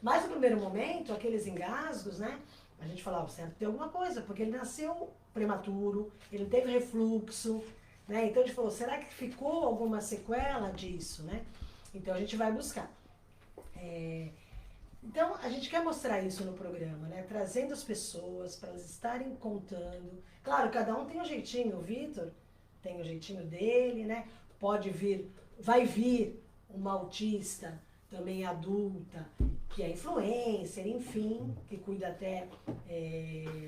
Mas no primeiro momento, aqueles engasgos, né? A gente falava, certo, tem alguma coisa, porque ele nasceu prematuro, ele teve refluxo, né? Então a gente falou, será que ficou alguma sequela disso, né? Então a gente vai buscar. Então a gente quer mostrar isso no programa, né? Trazendo as pessoas para elas estarem contando. Claro, cada um tem um jeitinho, o Vitor tem o jeitinho dele, né? Pode vir, vai vir uma autista também adulta, que é influencer, enfim, que cuida até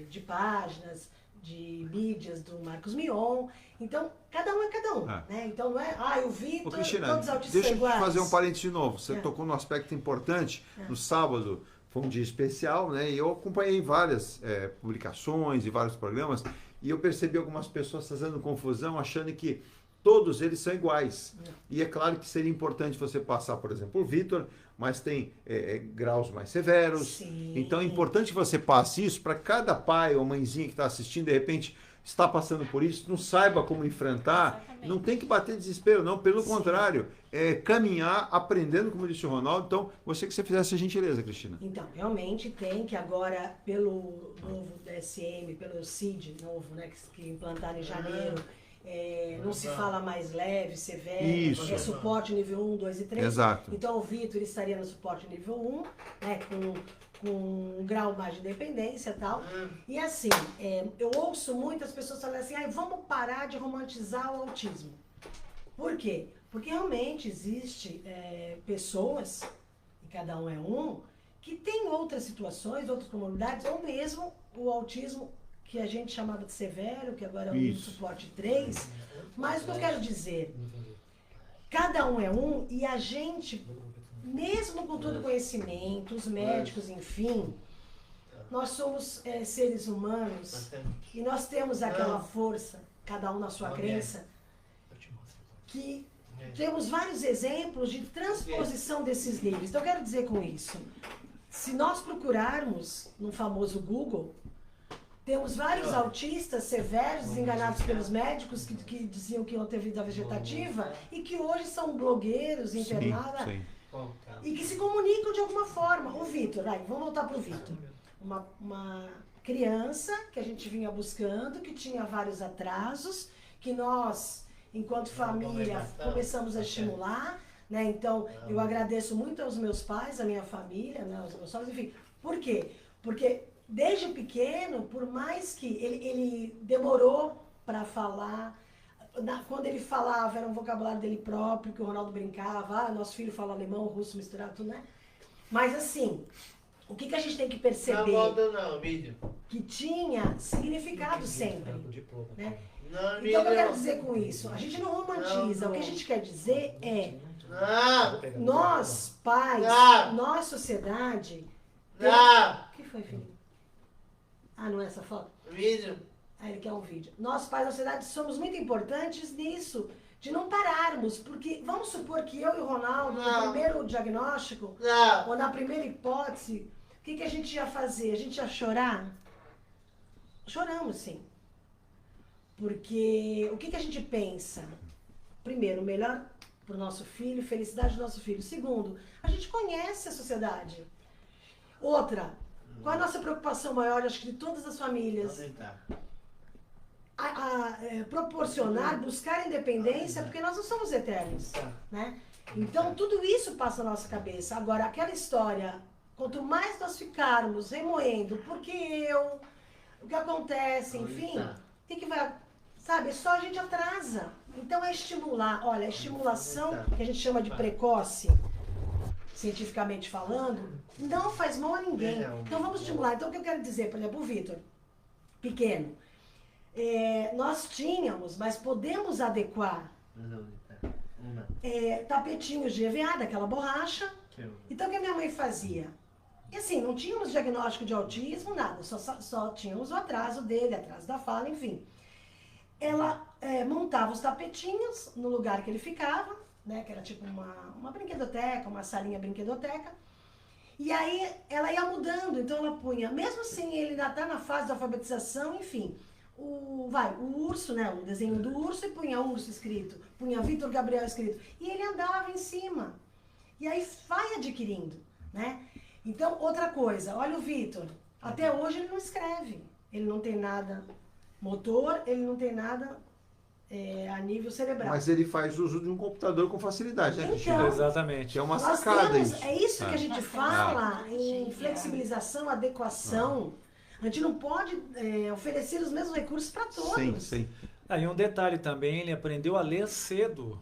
de páginas, de mídias do Marcos Mion. Então, cada um é cada um, né? Então não é, o Vitor, todos os autistas deixa são eu iguais. fazer um parênteses de novo. Você tocou num aspecto importante. No sábado foi um dia especial, né? E eu acompanhei várias publicações e vários programas, e eu percebi algumas pessoas fazendo confusão, achando que todos eles são iguais. E é claro que seria importante você passar, por exemplo, o Vitor, mas tem graus mais severos. Sim. Então é importante que você passe isso para cada pai ou mãezinha que está assistindo, de repente está passando por isso, não saiba como enfrentar. Exatamente. Não tem que bater desespero, não. Pelo contrário, caminhar, aprendendo, como disse o Ronaldo. Então, você que você fizesse a gentileza, Cristina. Então, realmente tem que agora, pelo novo DSM, pelo CID novo, né, que implantaram em janeiro, não se fala mais leve, severo, Isso. é suporte nível 1, 2 e 3. Exato. Então o Vitor estaria no suporte nível 1, né, com um grau mais de dependência e tal. E assim, eu ouço muitas pessoas falarem assim, vamos parar de romantizar o autismo. Por quê? Porque realmente existe pessoas, e cada um é um, que tem outras situações, outras comorbidades, ou mesmo o autismo que a gente chamava de severo, que agora é o suporte 3. Mas o que eu quero dizer, cada um é um, e a gente, mesmo com todo o conhecimento, os médicos, enfim, nós somos seres humanos e nós temos aquela força, cada um na sua crença, que temos vários exemplos de transposição desses níveis. Então, eu quero dizer com isso, se nós procurarmos no famoso Google, temos vários autistas severos, desenganados pelos médicos, que diziam que iam ter vida vegetativa, e que hoje são blogueiros, internados, e que se comunicam de alguma forma. O Vitor, vamos voltar para o Vitor. Uma criança que a gente vinha buscando, que tinha vários atrasos, que nós, enquanto família, começamos a estimular, né? Então, eu agradeço muito aos meus pais, à minha família, né? Aos meus sogros, enfim. Por quê? Porque desde pequeno, por mais que ele demorou para falar, quando ele falava, era um vocabulário dele próprio, que o Ronaldo brincava, nosso filho fala alemão, russo, misturado, tudo, né? Mas assim, o que a gente tem que perceber? Que tinha significado sempre, né? Então, o que eu quero dizer com isso? A gente não romantiza. O que a gente quer dizer é, nós, pais, nós, sociedade... O que foi, filho? Não é essa foto? Vídeo. Ele quer um vídeo. Nós, pais da sociedade, somos muito importantes nisso, de não pararmos, porque vamos supor que eu e o Ronaldo, no primeiro diagnóstico, ou na primeira hipótese, o que a gente ia fazer? A gente ia chorar? Choramos, sim. Porque o que a gente pensa? Primeiro, o melhor para o nosso filho, felicidade do nosso filho. Segundo, a gente conhece a sociedade. Outra, qual a nossa preocupação maior, acho que de todas as famílias? Proporcionar, buscar independência, porque nós não somos eternos, né? Então, tudo isso passa na nossa cabeça. Agora, aquela história, quanto mais nós ficarmos remoendo, porque o que acontece, enfim, o que vai... Sabe, só a gente atrasa. Então, é estimular. Olha, a estimulação, que a gente chama de precoce, cientificamente falando, não faz mal a ninguém. Então, vamos estimular. Então, o que eu quero dizer, por exemplo, o Vitor, pequeno, nós tínhamos, mas podemos adequar tapetinhos de EVA, daquela borracha. Então, o que a minha mãe fazia? E assim, não tínhamos diagnóstico de autismo, nada, só tínhamos o atraso dele, atraso da fala, enfim. Ela montava os tapetinhos no lugar que ele ficava, né, que era tipo uma brinquedoteca, uma salinha brinquedoteca. E aí ela ia mudando, então ela punha, mesmo sem ele ainda estar na fase da alfabetização, enfim, o urso, né, o desenho do urso, e punha urso escrito, punha Vitor Gabriel escrito, e ele andava em cima. E aí vai adquirindo, né? Então, outra coisa, olha o Vitor, até hoje ele não escreve, ele não tem nada motor, ele não tem nada a nível cerebral. Mas ele faz uso de um computador com facilidade, né, Cristina? Então, exatamente. É uma sacada isso. É isso que a gente fala em flexibilização, adequação. A gente não pode oferecer os mesmos recursos para todos. Sim, sim. E um detalhe também, ele aprendeu a ler cedo.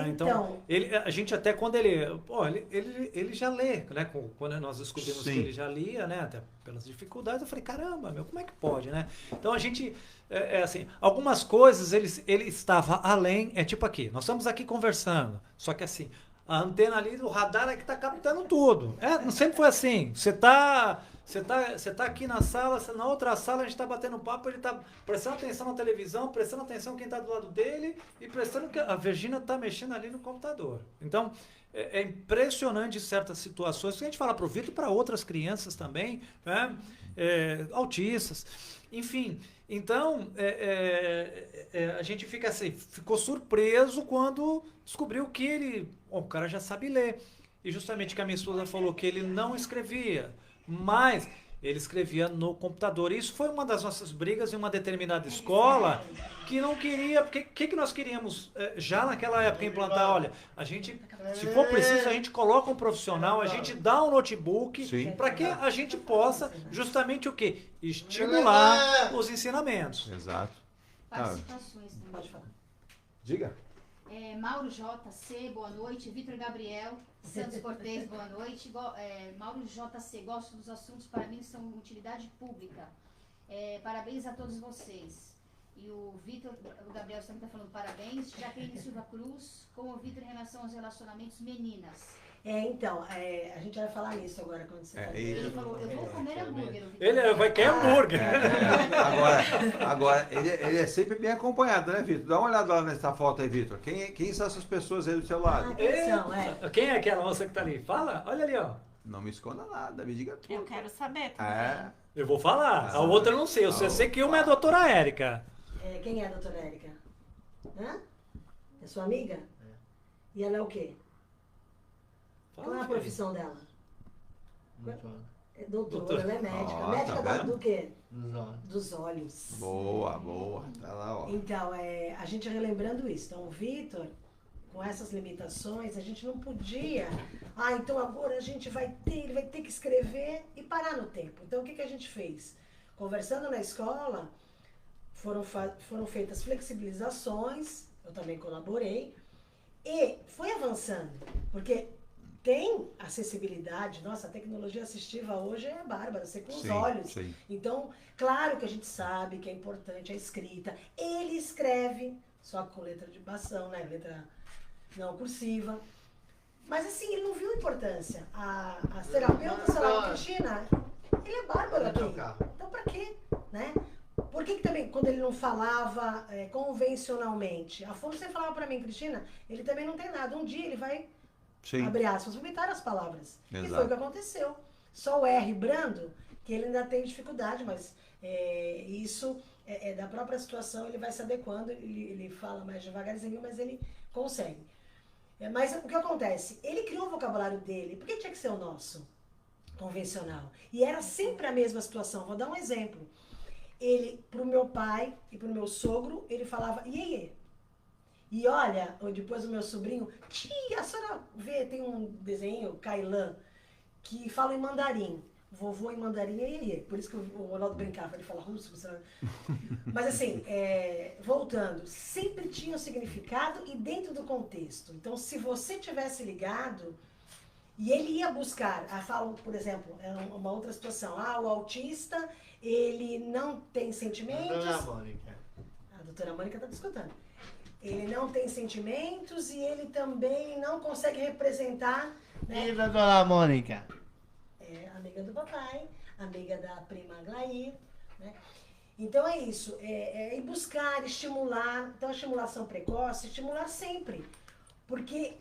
Então, a gente até quando ele já lê, né? Quando nós descobrimos que ele já lia, né? Até pelas dificuldades, eu falei, caramba, como é que pode, né? Então a gente, assim, algumas coisas ele estava além, tipo aqui, nós estamos aqui conversando, só que assim, a antena ali do radar é que está captando tudo. Não sempre foi assim. Você tá aqui na sala, na outra sala a gente está batendo papo, ele está prestando atenção na televisão, prestando atenção quem está do lado dele e prestando que a Virgínia está mexendo ali no computador. Então, é impressionante certas situações. A gente fala para o Vitor e para outras crianças também, né? Autistas, enfim. Então, a gente fica assim, ficou surpreso quando descobriu que o cara já sabe ler. E justamente que a minha esposa falou que ele não escrevia, mas ele escrevia no computador. Isso foi uma das nossas brigas em uma determinada escola, que não queria, porque o que nós queríamos já naquela época implantar? Olha, a gente, se for preciso, a gente coloca um profissional, a gente dá um notebook, para que a gente possa justamente o quê? Estimular os ensinamentos. Exato. Participações também. Pode falar. Diga. Mauro JC, boa noite. Vitor Gabriel Santos Cortez, boa noite. Mauro JC, gosto dos assuntos, para mim são utilidade pública. Parabéns a todos vocês. E o Gabriel também está falando parabéns. Jaqueline Silva Cruz, como o Vitor em relação aos relacionamentos meninas. Então, a gente vai falar nisso agora quando você Ele falou, eu vou comer hambúrguer. Ele vai querer hambúrguer. Agora ele é sempre bem acompanhado, né, Vitor? Dá uma olhada lá nessa foto aí, Vitor. Quem são essas pessoas aí do seu lado? Atenção, Quem é aquela moça que tá ali? Fala, olha ali, ó. Não me esconda nada, me diga tudo. Eu quero saber também. É. Eu vou falar. A outra eu não sei. Eu sei que uma é a doutora Érica. Quem é a doutora Érica? Hã? É sua amiga? E ela é o quê? Qual é a profissão dela? É doutora, ela é médica. Médica tá vendo? do quê? Dos olhos. Dos olhos. Boa. Tá lá, ó. Então, a gente relembrando isso. Então, o Vitor, com essas limitações, a gente não podia. Então agora ele vai ter que escrever e parar no tempo. Então, o que a gente fez? Conversando na escola, foram feitas flexibilizações, eu também colaborei, e foi avançando, porque tem acessibilidade. Nossa, a tecnologia assistiva hoje é bárbara, você com os olhos. Sim. Então, claro que a gente sabe que é importante a escrita. Ele escreve, só com letra de bastão, né? Letra não cursiva. Mas assim, ele não viu a importância. As terapeutas falaram, Cristina, ele é bárbaro aqui. Então pra quê? Né? Por que também, quando ele não falava convencionalmente? Afonso sempre falava pra mim, Cristina, ele também não tem nada. Um dia ele vai, abre aspas, vomitar as palavras. Exato. E foi o que aconteceu. Só o R brando, que ele ainda tem dificuldade, mas isso da própria situação, ele vai se adequando, ele fala mais devagarzinho, mas ele consegue. Mas o que acontece? Ele criou o vocabulário dele, por que tinha que ser o nosso? Convencional. E era sempre a mesma situação. Vou dar um exemplo. Ele, pro meu pai e pro meu sogro, ele falava iê. E olha, depois o meu sobrinho, tia, a senhora vê, tem um desenho, Kailan, que fala em mandarim. Vovô em mandarim é iê. Por isso que o Ronaldo brincava, ele fala russo, sabe? Mas assim, voltando, sempre tinha um significado e dentro do contexto. Então, se você tivesse ligado, e ele ia buscar, falo, por exemplo, uma outra situação, o autista, ele não tem sentimentos. A doutora Mônica está discutindo. Ele não tem sentimentos e ele também não consegue representar. Né? E a doutora Mônica? Amiga do papai, amiga da prima Aglair, né? Então é isso, ir buscar, estimular. Então a estimulação precoce, estimular sempre. Porque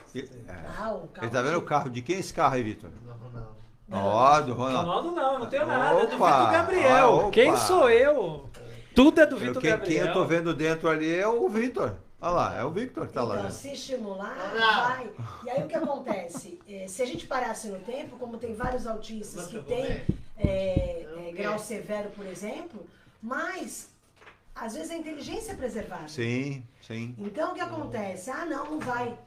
se... Ele tá vendo o carro? De quem é esse carro aí, Vitor? Do Ronaldo. Do Ronaldo. Não tenho nada. É do Opa! Vitor Gabriel. Opa! Quem sou eu? Tudo é do Vitor Gabriel. Quem eu tô vendo dentro ali é o Vitor. Olha lá, é o Victor que tá lá. Então, se estimular, vai. E aí o que acontece? Se a gente parasse no tempo, como tem vários autistas que têm grau severo, por exemplo, mas às vezes a inteligência é preservada. Sim. Então o que acontece? Não vai.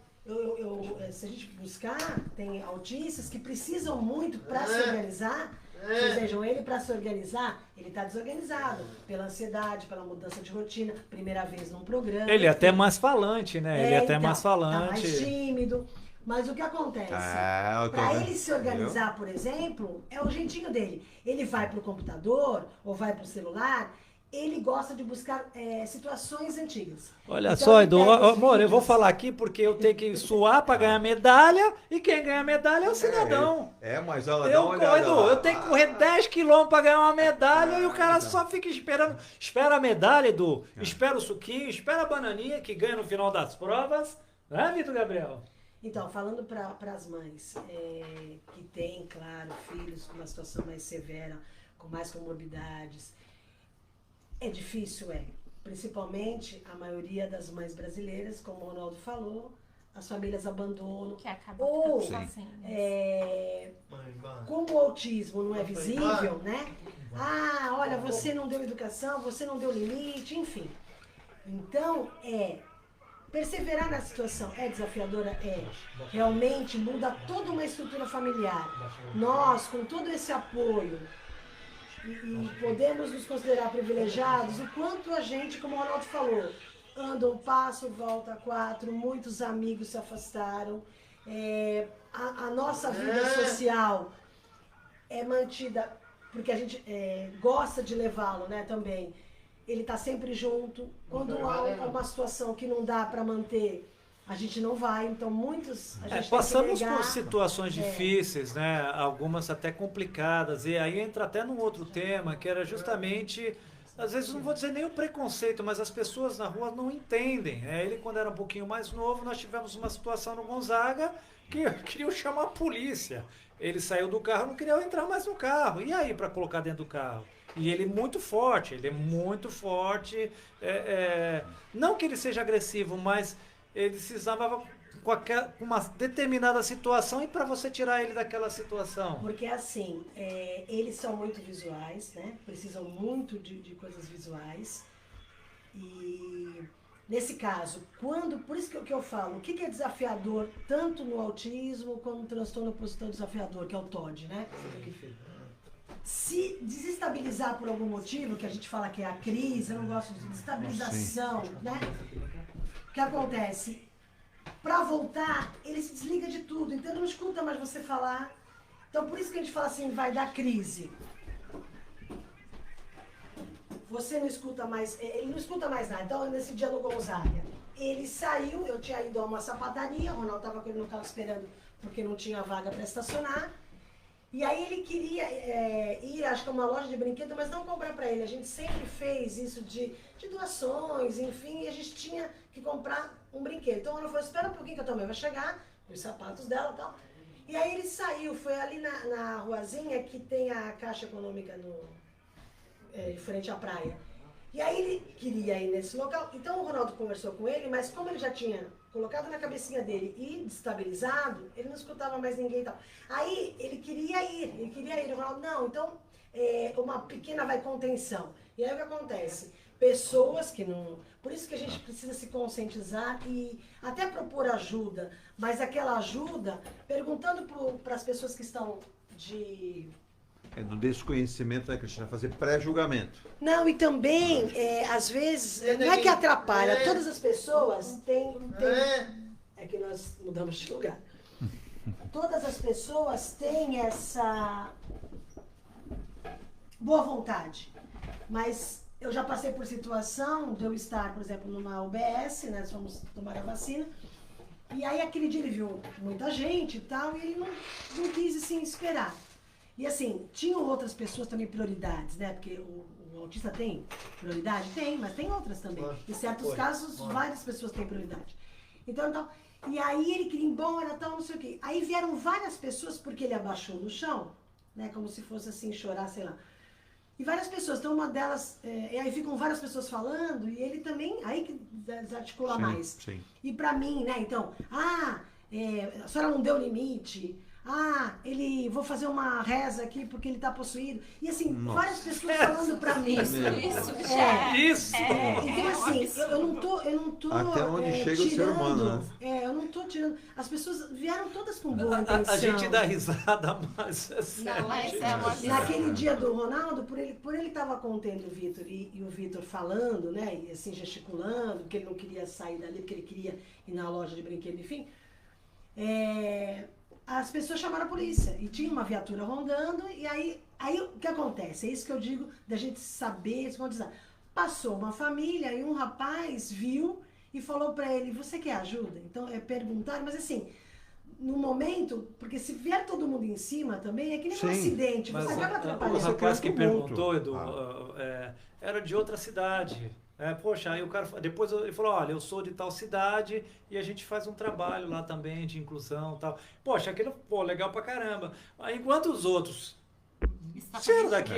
Se a gente buscar, tem autistas que precisam muito para se organizar. Vocês vejam, ele para se organizar, ele está desorganizado pela ansiedade, pela mudança de rotina, primeira vez num programa. Ele é até mais falante, né? Ele é até mais falante. Tá mais tímido. Mas o que acontece? Para ele se organizar, por exemplo, é o jeitinho dele. Ele vai para o computador ou vai para o celular, ele gosta de buscar situações antigas. Olha então, só, Edu, amor, eu vou falar aqui porque eu tenho que suar para ganhar medalha e quem ganha medalha é o cidadão. Mas ela dá uma olhada. Edu, eu tenho que correr 10 km para ganhar uma medalha e o cara só fica esperando. Espera a medalha, Edu, espera o suquinho, espera a bananinha que ganha no final das provas. Né, Vitor Gabriel? Então, falando para as mães que têm, claro, filhos com uma situação mais severa, com mais comorbidades, é difícil, principalmente a maioria das mães brasileiras, como o Ronaldo falou, as famílias abandonam. Que acaba ou, sozinhas. como o autismo não é visível, né? Olha, você não deu educação, você não deu limite, enfim. Então, perseverar na situação é desafiadora? Realmente muda toda uma estrutura familiar. Nós, com todo esse apoio, e podemos nos considerar privilegiados, o quanto a gente, como o Ronaldo falou, anda um passo, volta 4, muitos amigos se afastaram, a nossa vida social é mantida, porque a gente gosta de levá-lo, né, também. Ele está sempre junto. Quando há uma situação que não dá para manter, a gente não vai. Então, muitos... A gente Passamos tem que negar. por situações difíceis, né? Algumas até complicadas, e aí entra até num outro tema, que era justamente, às vezes não vou dizer nem o preconceito, mas as pessoas na rua não entendem. Né? Ele, quando era um pouquinho mais novo, nós tivemos uma situação no Gonzaga que queriam chamar a polícia. Ele saiu do carro, não queria entrar mais no carro. E aí, para colocar dentro do carro? E ele é muito forte, não que ele seja agressivo, mas ele se usava com uma determinada situação e para você tirar ele daquela situação. Porque assim, eles são muito visuais, né? Precisam muito de coisas visuais. E nesse caso, por isso que eu falo, o que é desafiador tanto no autismo como no transtorno opositor desafiador, que é o TOD, né? Se desestabilizar por algum motivo, que a gente fala que é a crise, eu não gosto de desestabilização, né? O que acontece? Para voltar, ele se desliga de tudo, então ele não escuta mais você falar. Então por isso que a gente fala assim, vai dar crise. Você não escuta mais, ele não escuta mais nada. Então nesse dia no Gonzaga, ele saiu, eu tinha ido a uma sapataria, o Ronaldo estava com ele no carro esperando porque não tinha vaga para estacionar. E aí ele queria ir, acho que a uma loja de brinquedo, mas não comprar para ele. A gente sempre fez isso de doações, enfim, e a gente tinha que comprar um brinquedo. Então ela falou, espera um pouquinho que a tua mãe vai chegar, os sapatos dela e tal. E aí ele saiu, foi ali na ruazinha que tem a Caixa Econômica em frente à praia. E aí ele queria ir nesse local, então o Ronaldo conversou com ele, mas como ele já tinha colocado na cabecinha dele e destabilizado, ele não escutava mais ninguém e tal. Aí ele queria ir, o Ronaldo, não, então uma pequena contenção. E aí o que acontece? Pessoas que não... Por isso que a gente precisa se conscientizar e até propor ajuda, mas aquela ajuda perguntando para as pessoas que estão do desconhecimento, né, Cristina? Fazer pré-julgamento. Não, e também, às vezes, não é que atrapalha, todas as pessoas têm... É que nós mudamos de lugar. Todas as pessoas têm essa boa vontade, mas eu já passei por situação de eu estar, por exemplo, numa UBS, né, nós fomos tomar a vacina, e aí aquele dia ele viu muita gente e tal, e ele não quis, assim, esperar. E assim, tinham outras pessoas também prioridades, né? Porque o autista tem prioridade? Tem, mas tem outras também. Em certos casos, várias pessoas têm prioridade. Então, e aí ele queria ir embora, tal, não sei o quê. Aí vieram várias pessoas, porque ele abaixou no chão, né? Como se fosse assim, chorar, sei lá. E várias pessoas, então uma delas, e aí ficam várias pessoas falando, e ele também, aí que desarticula mais. Sim. E pra mim, né, então, a senhora não deu limite, vou fazer uma reza aqui porque ele tá possuído. E assim, várias pessoas falando pra mim. Isso! Então assim, eu não tô até onde chega o ser humano, né? Eu não tô tirando. As pessoas vieram todas com boa intenção. A gente dá risada, mas é sério. Naquele dia do Ronaldo, por ele tava contendo o Vitor e o Vitor falando, né? E assim, gesticulando, porque ele não queria sair dali, porque ele queria ir na loja de brinquedo, enfim. As pessoas chamaram a polícia e tinha uma viatura rondando, e aí o que acontece? É isso que eu digo da gente saber, escondizar. Passou uma família e um rapaz viu e falou pra ele, você quer ajuda? Então perguntaram, mas assim, no momento, porque se vier todo mundo em cima também, é que nem um acidente, você acaba atrapalhando. O rapaz que perguntou, Edu, era de outra cidade. Poxa, aí o cara, depois ele falou, olha, eu sou de tal cidade e a gente faz um trabalho lá também de inclusão e tal. Poxa, aquilo, legal pra caramba. Enquanto os outros tiraram daqui,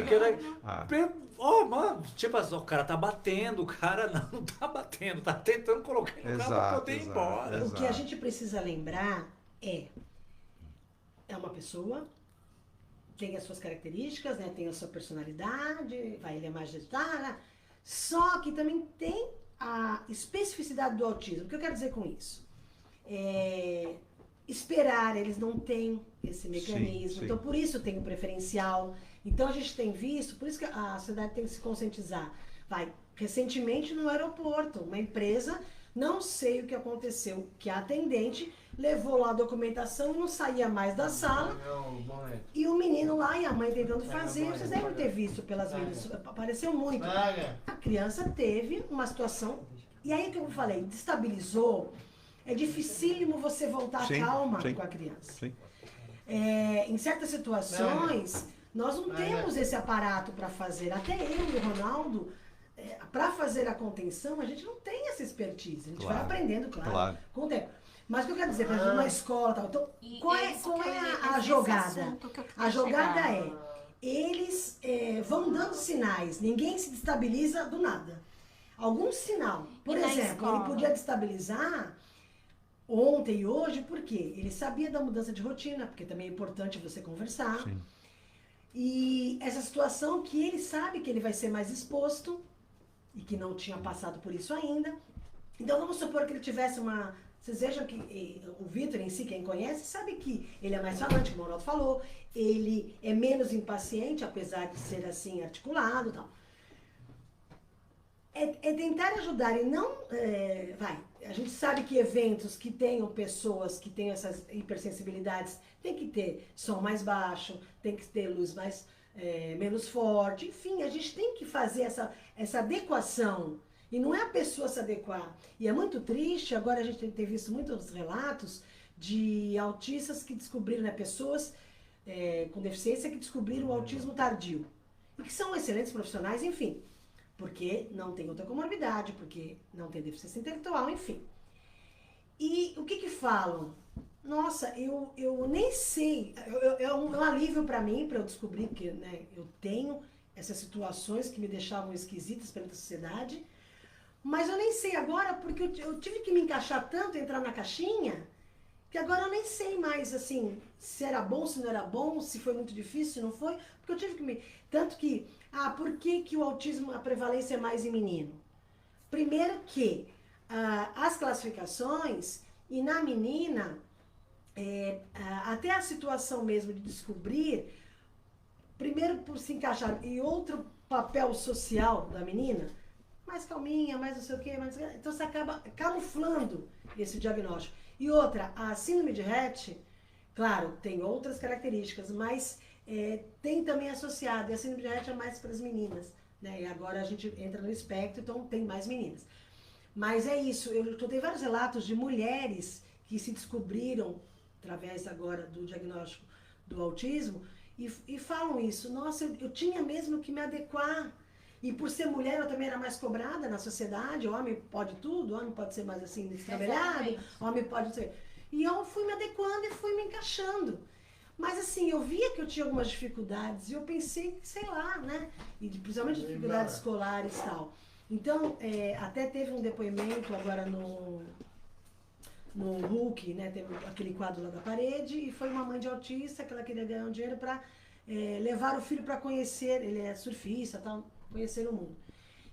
mano, tipo assim, o cara tá batendo, o cara não tá batendo, tá tentando colocar no carro pra poder ir embora. O que a gente precisa lembrar é uma pessoa, tem as suas características, né, tem a sua personalidade, ele é mais agitada. Só que também tem a especificidade do autismo. O que eu quero dizer com isso? Esperar, eles não têm esse mecanismo. Sim. Então, por isso tem o preferencial. Então, a gente tem visto, por isso que a sociedade tem que se conscientizar. Recentemente, no aeroporto, uma empresa, não sei o que aconteceu, que a atendente levou lá a documentação e não saía mais da sala. E o menino lá e a mãe tentando fazer, vocês devem ter visto pelas mídias, apareceu muito. A criança teve uma situação, e aí que eu falei, destabilizou, é dificílimo você voltar Sim, calma sim. com a criança. Sim. Em certas situações, nós não temos esse aparato para fazer. Até eu e o Ronaldo, para fazer a contenção, a gente não tem essa expertise. A gente vai aprendendo, claro, com o tempo. Mas o que eu quero dizer, por exemplo, numa escola, tal. Então, qual é a jogada? A jogada eles vão dando sinais, ninguém se destabiliza do nada. Algum sinal. Por exemplo, ele podia destabilizar ontem e hoje, por quê? Ele sabia da mudança de rotina, porque também é importante você conversar. Sim. E essa situação que ele sabe que ele vai ser mais exposto e que não tinha passado por isso ainda. Então vamos supor que ele tivesse uma... Vocês vejam que o Vitor em si, quem conhece, sabe que ele é mais falante, como o Ronaldo falou, ele é menos impaciente, apesar de ser assim articulado e tal. É tentar ajudar e não... a gente sabe que eventos que tenham pessoas que tenham essas hipersensibilidades tem que ter som mais baixo, tem que ter luz mais menos forte, enfim, a gente tem que fazer essa adequação. E não é a pessoa se adequar. E é muito triste, agora a gente tem visto muitos relatos de autistas que descobriram, né, pessoas com deficiência que descobriram o autismo tardio. E que são excelentes profissionais, enfim. Porque não tem outra comorbidade, porque não tem deficiência intelectual, enfim. E o que falam? Nossa, eu nem sei. É um alívio para mim, para eu descobrir que, né, eu tenho essas situações que me deixavam esquisitas perante a sociedade. Mas eu nem sei agora, porque eu tive que me encaixar tanto, entrar na caixinha, que agora eu nem sei mais, assim, se era bom, se não era bom, se foi muito difícil, se não foi. Porque eu tive que me... Tanto que, por que o autismo, a prevalência é mais em menino? Primeiro que as classificações, e na menina, até a situação mesmo de descobrir, primeiro por se encaixar, e outro papel social da menina, mais calminha, mais não sei o quê, então você acaba camuflando esse diagnóstico. E outra, a síndrome de Rett, claro, tem outras características, mas tem também associado, e a síndrome de Rett é mais para as meninas, né? E agora a gente entra no espectro, então tem mais meninas. Mas é isso, eu tenho vários relatos de mulheres que se descobriram, através agora do diagnóstico do autismo, e falam isso, nossa, eu tinha mesmo que me adequar. E por ser mulher, eu também era mais cobrada na sociedade. Homem pode tudo, homem pode ser mais assim, descabelado, homem pode ser... E eu fui me adequando e fui me encaixando. Mas assim, eu via que eu tinha algumas dificuldades e eu pensei, sei lá, né? E principalmente dificuldades escolares e tal. Então, até teve um depoimento agora no Hulk, né? Teve aquele quadro lá da parede e foi uma mãe de autista que ela queria ganhar um dinheiro para levar o filho para conhecer, ele é surfista, tal, conhecer o mundo.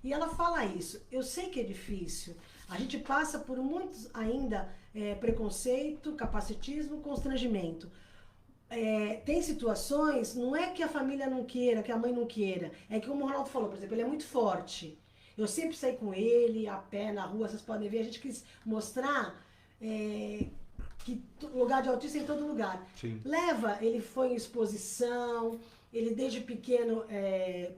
E ela fala isso, eu sei que é difícil, a gente passa por muitos ainda preconceito, capacitismo, constrangimento. Tem situações, não é que a família não queira, que a mãe não queira, é que como o Ronaldo falou, por exemplo, ele é muito forte. Eu sempre saí com ele, a pé, na rua, vocês podem ver, a gente quis mostrar que lugar de autista é em todo lugar. Sim. Ele foi em exposição, ele desde pequeno,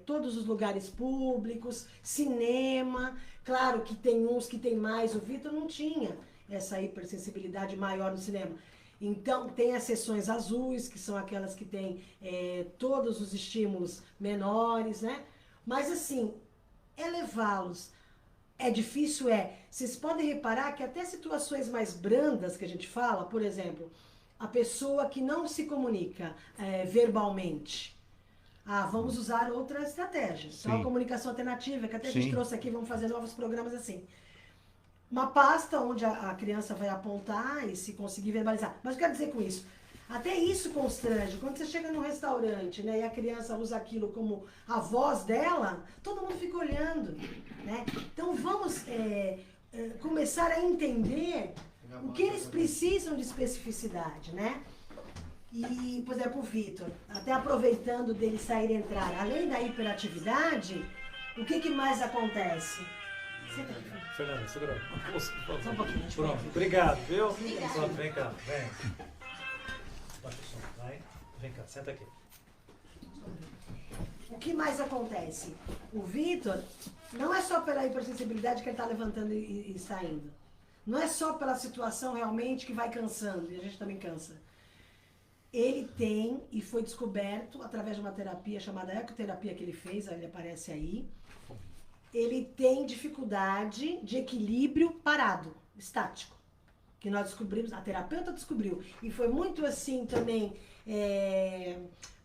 todos os lugares públicos, cinema, claro que tem uns que tem mais, o Vitor não tinha essa hipersensibilidade maior no cinema. Então tem as sessões azuis, que são aquelas que tem todos os estímulos menores, né? Mas assim, levá-los. É difícil, Vocês podem reparar que até situações mais brandas que a gente fala, por exemplo, a pessoa que não se comunica verbalmente. Vamos usar outra estratégia. Então, a comunicação alternativa, que até a gente trouxe aqui, vamos fazer novos programas assim. Uma pasta onde a criança vai apontar e se conseguir verbalizar. Mas o que eu quero dizer com isso? Até isso constrange. Quando você chega num restaurante, né, e a criança usa aquilo como a voz dela, todo mundo fica olhando, né? Então vamos começar a entender o que eles precisam de especificidade, né? E, por exemplo, o Vitor, até aproveitando dele sair e entrar, além da hiperatividade, o que mais acontece? Fernanda, segura. Só um pouquinho. Pronto, obrigado, viu? Pronto, vem cá, vem. Baixa o som, vai. Vem cá, senta aqui. O que mais acontece? O Vitor, não é só pela hipersensibilidade que ele está levantando e saindo. Não é só pela situação realmente que vai cansando, e a gente também cansa. Ele tem, e foi descoberto através de uma terapia chamada ecoterapia que ele fez, ele aparece aí, ele tem dificuldade de equilíbrio parado, estático, que nós descobrimos, a terapeuta descobriu, e foi muito assim também,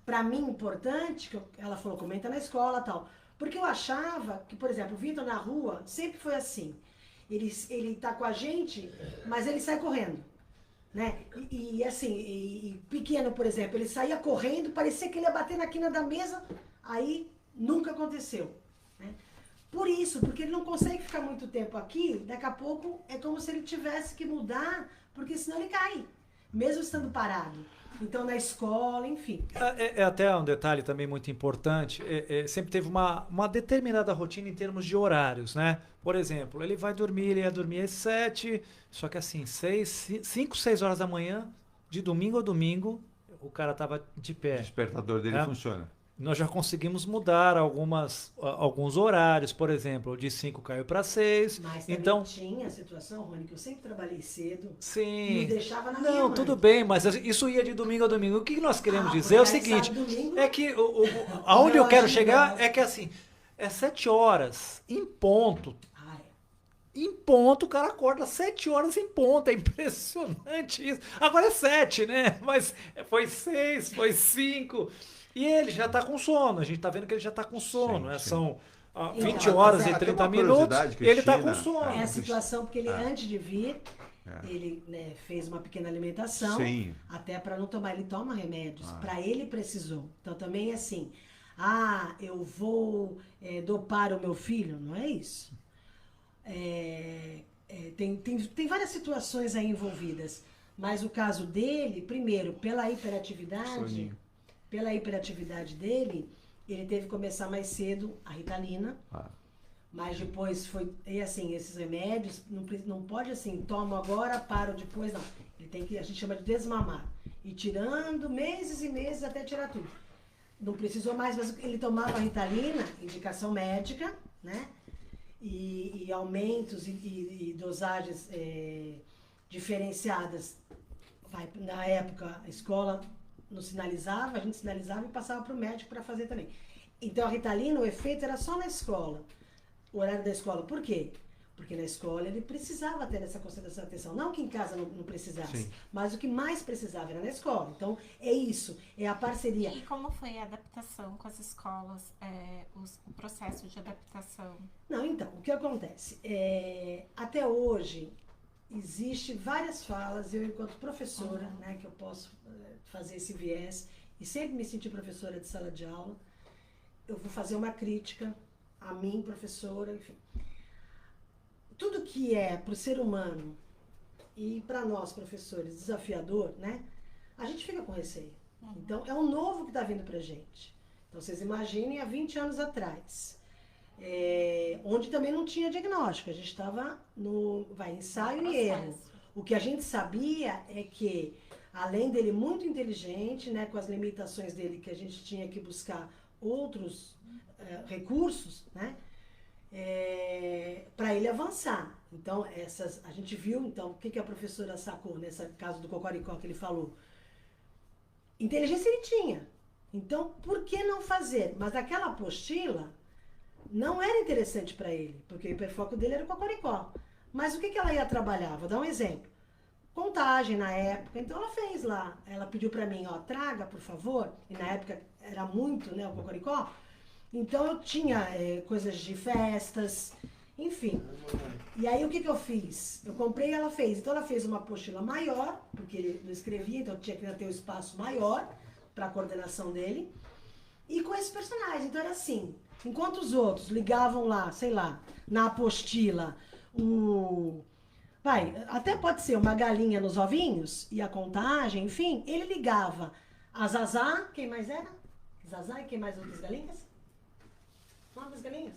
para mim importante, que ela falou, comenta na escola e tal, porque eu achava que, por exemplo, o Vitor na rua sempre foi assim, ele tá com a gente, mas ele sai correndo. Né? E assim, pequeno, por exemplo, ele saía correndo, parecia que ele ia bater na quina da mesa, aí nunca aconteceu. Né? Por isso, porque ele não consegue ficar muito tempo aqui, daqui a pouco é como se ele tivesse que mudar, porque senão ele cai, mesmo estando parado. Então, na escola, enfim. É até um detalhe também muito importante, sempre teve uma determinada rotina em termos de horários, né? Por exemplo, ele ia dormir às 7, só que assim, 5, 6 horas da manhã, de domingo a domingo, o cara estava de pé. O despertador dele funciona. Nós já conseguimos mudar alguns horários, por exemplo, de 5 caiu para 6. Mas também então tinha a situação, Rony, que eu sempre trabalhei cedo. Sim. E me deixava na minha Não, mãe. tudo bem, mas isso ia de domingo a domingo. O que nós queremos dizer é o seguinte, é que aonde eu quero chegar é que assim, é 7 horas em ponto. Em ponto, o cara acorda 7 horas em ponto. É impressionante isso. Agora é 7, né? Mas foi 6, foi 5. E ele já está com sono. A gente está vendo que ele já está com sono. Sim, né? Sim. São 20 horas e 30 minutos. Ele está com sono. É a situação, porque ele, antes de vir, ele fez uma pequena alimentação. Sim. Até para não tomar. Ele toma remédios. Para ele precisou. Então também é assim. Eu vou dopar o meu filho. Não é isso. Tem várias situações aí envolvidas, mas o caso dele, primeiro, pela hiperatividade dele, ele teve que começar mais cedo a Ritalina, mas depois foi, e assim, esses remédios, não pode assim, tomo agora, paro depois, não. Ele tem que, a gente chama de desmamar, e tirando meses e meses até tirar tudo. Não precisou mais, mas ele tomava a Ritalina, indicação médica, né? E aumentos e dosagens diferenciadas. Na época, a escola nos sinalizava, a gente sinalizava e passava para o médico para fazer também. Então, a Ritalina, o efeito era só na escola, o horário da escola. Por quê? Porque na escola ele precisava ter essa concentração e atenção. Não que em casa não precisasse, sim, mas o que mais precisava era na escola. Então, é isso, é a parceria. E como foi a adaptação com as escolas, o processo de adaptação? Não, então, o que acontece? Até hoje, existe várias falas, eu enquanto professora, né, que eu posso fazer esse viés, e sempre me senti professora de sala de aula, eu vou fazer uma crítica a mim, professora, enfim. Tudo que é para o ser humano e para nós, professores, desafiador, né? A gente fica com receio. Então, é um novo que está vindo para a gente. Então, vocês imaginem há 20 anos atrás, onde também não tinha diagnóstico. A gente estava no ensaio e erro. O que a gente sabia é que, além dele muito inteligente, né, com as limitações dele, que a gente tinha que buscar outros recursos, né? Para ele avançar. Então, a gente viu, então, o que a professora sacou nesse caso do Cocoricó que ele falou? Inteligência ele tinha. Então, por que não fazer? Mas aquela apostila não era interessante para ele, porque o hiperfoco dele era o Cocoricó. Mas o que ela ia trabalhar? Vou dar um exemplo. Contagem na época, então ela fez lá. Ela pediu para mim, traga, por favor, e na época era muito, né, o Cocoricó. Então eu tinha coisas de festas, enfim. E aí o que eu fiz? Eu comprei e ela fez. Então ela fez uma apostila maior, porque ele não escrevia, então tinha que ter um espaço maior para a coordenação dele. E com esses personagens. Então era assim, enquanto os outros ligavam lá, sei lá, na apostila, até pode ser uma galinha nos ovinhos e a contagem, enfim, ele ligava a Zazá, quem mais era? Zazá e quem mais outras galinhas? Das galinhas?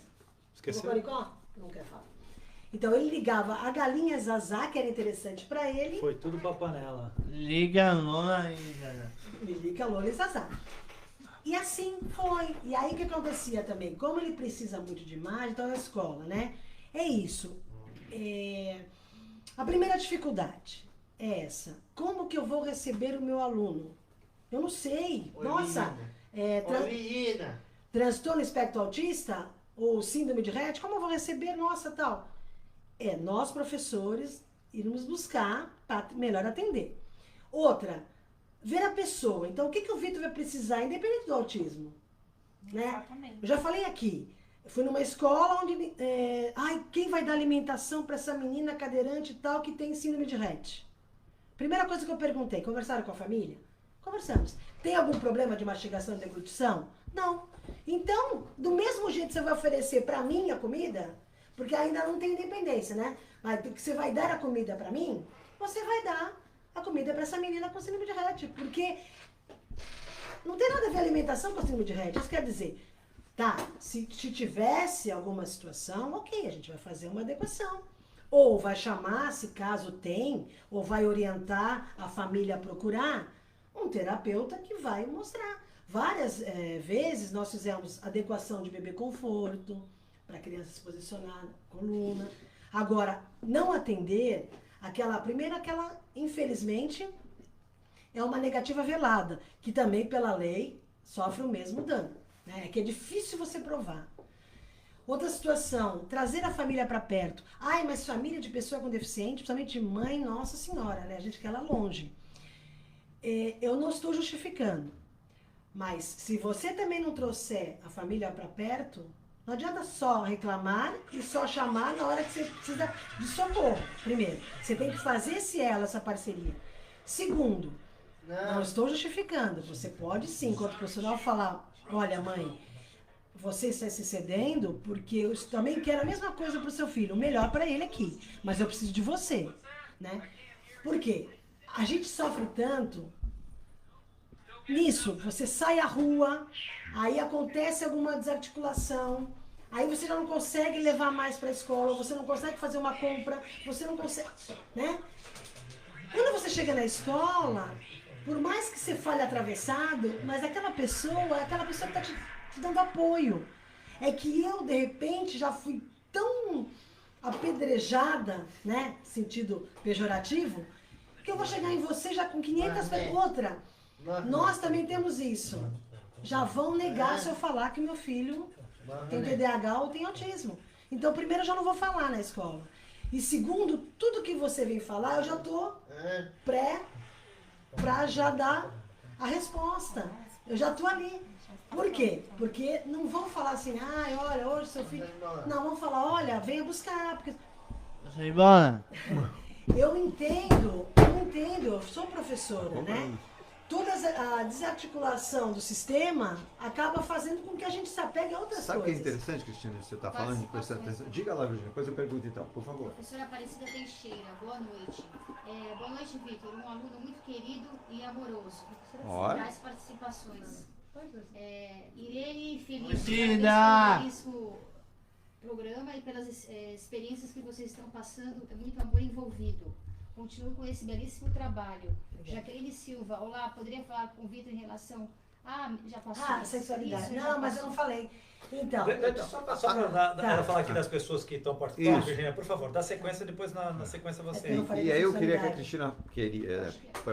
Esqueceu? Cocoricó? Não quer falar. Então ele ligava a galinha Zazá, que era interessante para ele. Foi tudo pra panela. Liga Lola e Zazá. Liga Lola e Zazá. E assim foi. E aí o que acontecia também? Como ele precisa muito de imagem, então na escola, né? É isso. A primeira dificuldade é essa. Como que eu vou receber o meu aluno? Eu não sei. Nossa, transtorno espectro autista ou síndrome de Rett, como eu vou receber? Nossa, tal. Nós, professores, irmos buscar para melhor atender. Outra, ver a pessoa. Então, o que o Vitor vai precisar, independente do autismo? Né? Exatamente. Eu já falei aqui. Eu fui numa escola onde... quem vai dar alimentação para essa menina cadeirante e tal que tem síndrome de Rett? Primeira coisa que eu perguntei, conversaram com a família? Conversamos. Tem algum problema de mastigação e deglutição? Não. Então, do mesmo jeito que você vai oferecer para mim a comida, porque ainda não tem independência, né? Mas que você vai dar a comida para mim, você vai dar a comida para essa menina com síndrome de Rett. Porque não tem nada a ver alimentação com síndrome de Rett. Isso quer dizer... Tá, se tivesse alguma situação, ok, a gente vai fazer uma adequação. Ou vai chamar, se caso tem, ou vai orientar a família a procurar um terapeuta que vai mostrar. Várias vezes nós fizemos adequação de bebê conforto, para a criança se posicionar na coluna. Agora, não atender, infelizmente, é uma negativa velada, que também pela lei sofre o mesmo dano. Né? Que é difícil você provar. Outra situação, trazer a família para perto. Ai, mas família de pessoa com deficiente, principalmente mãe, nossa senhora, né? A gente quer ela longe. Eu não estou justificando. Mas se você também não trouxer a família para perto, não adianta só reclamar e só chamar na hora que você precisa de socorro. Primeiro, você tem que fazer essa parceria. Segundo, não estou justificando. Você pode sim, enquanto profissional, falar... Olha, mãe, você está se cedendo porque eu também quero a mesma coisa para o seu filho, o melhor para ele aqui, mas eu preciso de você, né? Por quê? A gente sofre tanto nisso, você sai à rua, aí acontece alguma desarticulação, aí você já não consegue levar mais para a escola, você não consegue fazer uma compra, você não consegue, né? Quando você chega na escola... Por mais que você fale atravessado, mas aquela pessoa que está te dando apoio. É que eu, de repente, já fui tão apedrejada, né, sentido pejorativo, que eu vou chegar em você já com 500 pessoas. Outra, nós também temos isso. Já vão negar se eu falar que meu filho tem TDAH ou tem autismo. Então, primeiro, eu já não vou falar na escola. E segundo, tudo que você vem falar, eu já estou para já dar a resposta. Eu já estou ali. Por quê? Porque não vão falar assim, olha, hoje seu filho... Não, vão falar, olha, venha buscar. Porque... Eu entendo, eu sou professora, né? Toda a desarticulação do sistema acaba fazendo com que a gente se apegue a outras Sabe o que é coisas. interessante, Cristina, você está falando de prestar atenção? Diga lá, Virginia, depois eu pergunto então, por favor. Professora Aparecida Teixeira, boa noite. Boa noite, Vitor. Um aluno muito querido e amoroso. Traz participações. Irene Feliz, parabéns pelo programa e pelas experiências que vocês estão passando. É muito amor envolvido. Continuo com esse belíssimo trabalho. Jaqueline Silva, olá, poderia falar com o Vitor em relação... já passou. Sexualidade. Não, mas eu não falei. Então. Só para ela falar aqui das pessoas que estão participando, Virginia, por favor, dá sequência, depois na sequência você. E aí eu queria que a Cristina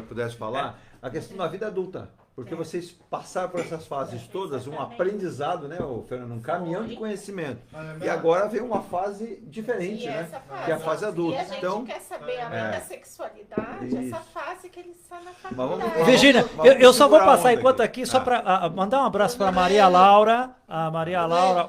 pudesse falar a questão da vida adulta. Porque vocês passaram por essas fases todas, um aprendizado, né, Fernando? Um caminhão de conhecimento. E agora vem uma fase diferente, né? Que é a fase adulta. E a gente quer saber, além da sexualidade, essa fase que ele está na faculdade. Virginia, eu só vou passar enquanto aqui, só para mandar um abraço para a Maria Laura. A Maria Laura,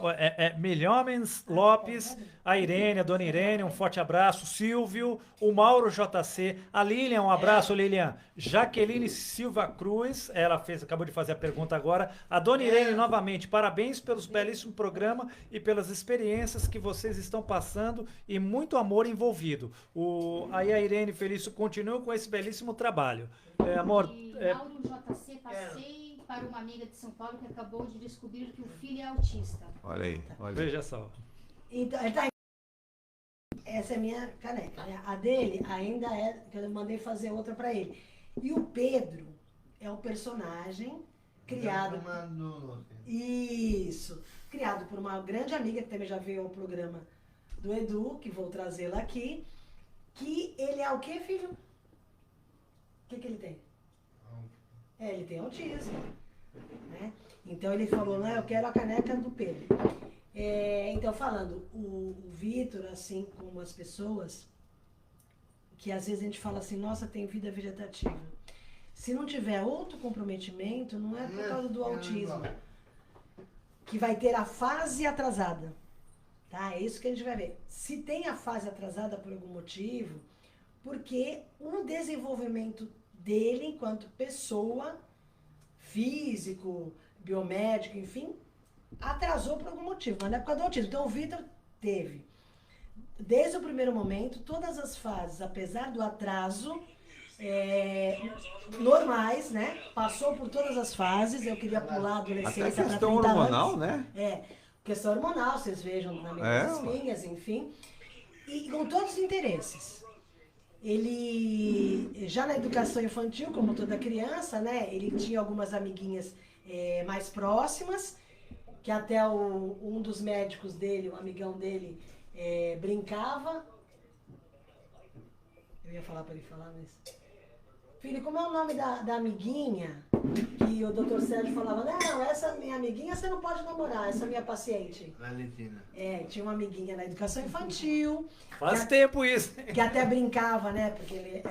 Milhomens Lopes, a Irene, a dona Irene, um forte abraço. Silvio, o Mauro JC, a Lilian, um abraço, Lilian. Jaqueline Silva Cruz, ela acabou de fazer a pergunta agora. A dona Irene, novamente, parabéns pelos belíssimos programas e pelas experiências que vocês estão passando e muito amor envolvido. Aí a Irene Felício continua com esse belíssimo trabalho. Amor. Mauro JC, passei para uma amiga de São Paulo que acabou de descobrir que o filho é autista. Olha aí, olha. Veja só. Então, essa é a minha caneca, né? A dele ainda que eu mandei fazer outra para ele. E o Pedro é um personagem criado... Isso. Criado por uma grande amiga, que também já veio ao programa do Edu, que vou trazê-la aqui. que ele é o quê, filho? O que ele tem? Ele tem autismo. Né? Então ele falou, né, eu quero a caneca do Pedro. Então falando, o Vitor, assim como as pessoas, que às vezes a gente fala assim, nossa, tem vida vegetativa. Se não tiver outro comprometimento, não é por causa do autismo, que vai ter a fase atrasada. Tá? É isso que a gente vai ver. Se tem a fase atrasada por algum motivo, porque o desenvolvimento dele enquanto pessoa, físico, biomédico, enfim, atrasou por algum motivo, mas não é por causa do autismo. Então o Vitor teve, desde o primeiro momento, todas as fases, apesar do atraso, normais, né? Passou por todas as fases, eu queria pular a adolescência Até para 30 questão hormonal, anos. né? Questão hormonal, vocês vejam na minha das espinhas, enfim. E com todos os interesses. Ele, já na educação infantil, como toda criança, né? Ele tinha algumas amiguinhas mais próximas, que até um dos médicos dele, um amigão dele, brincava. Eu ia falar para ele falar, mas... Filho, como é o nome da amiguinha que o doutor Sérgio falava, não, essa minha amiguinha você não pode namorar, essa minha paciente. Valentina. Tinha uma amiguinha na educação infantil. Faz tempo isso. Que até brincava, né? Porque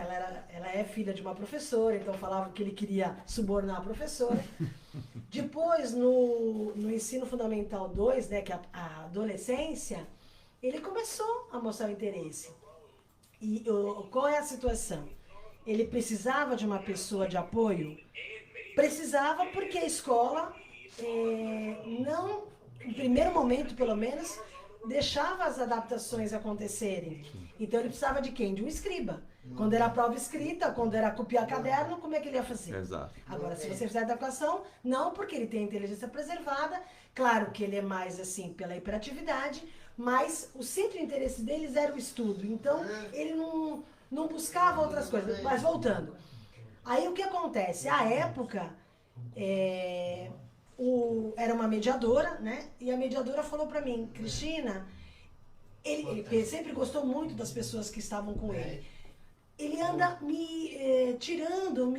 ela é filha de uma professora, então falava que ele queria subornar a professora. Depois, no ensino fundamental 2, né, que é a adolescência, ele começou a mostrar o interesse. E qual é a situação? Ele precisava de uma pessoa de apoio? Precisava porque a escola não, no primeiro momento pelo menos, deixava as adaptações acontecerem. Então ele precisava de quem? De um escriba. Quando era prova escrita, quando era copiar caderno, como é que ele ia fazer? Exato. Agora, se você fizer adequação, não, porque ele tem a inteligência preservada, claro que ele é mais assim pela hiperatividade, mas o centro de interesse deles era o estudo. Então ele não buscava outras coisas. Mas voltando. Aí o que acontece? À época, era uma mediadora, né? E a mediadora falou pra mim, Cristina, ele sempre gostou muito das pessoas que estavam com ele. Ele anda me tirando,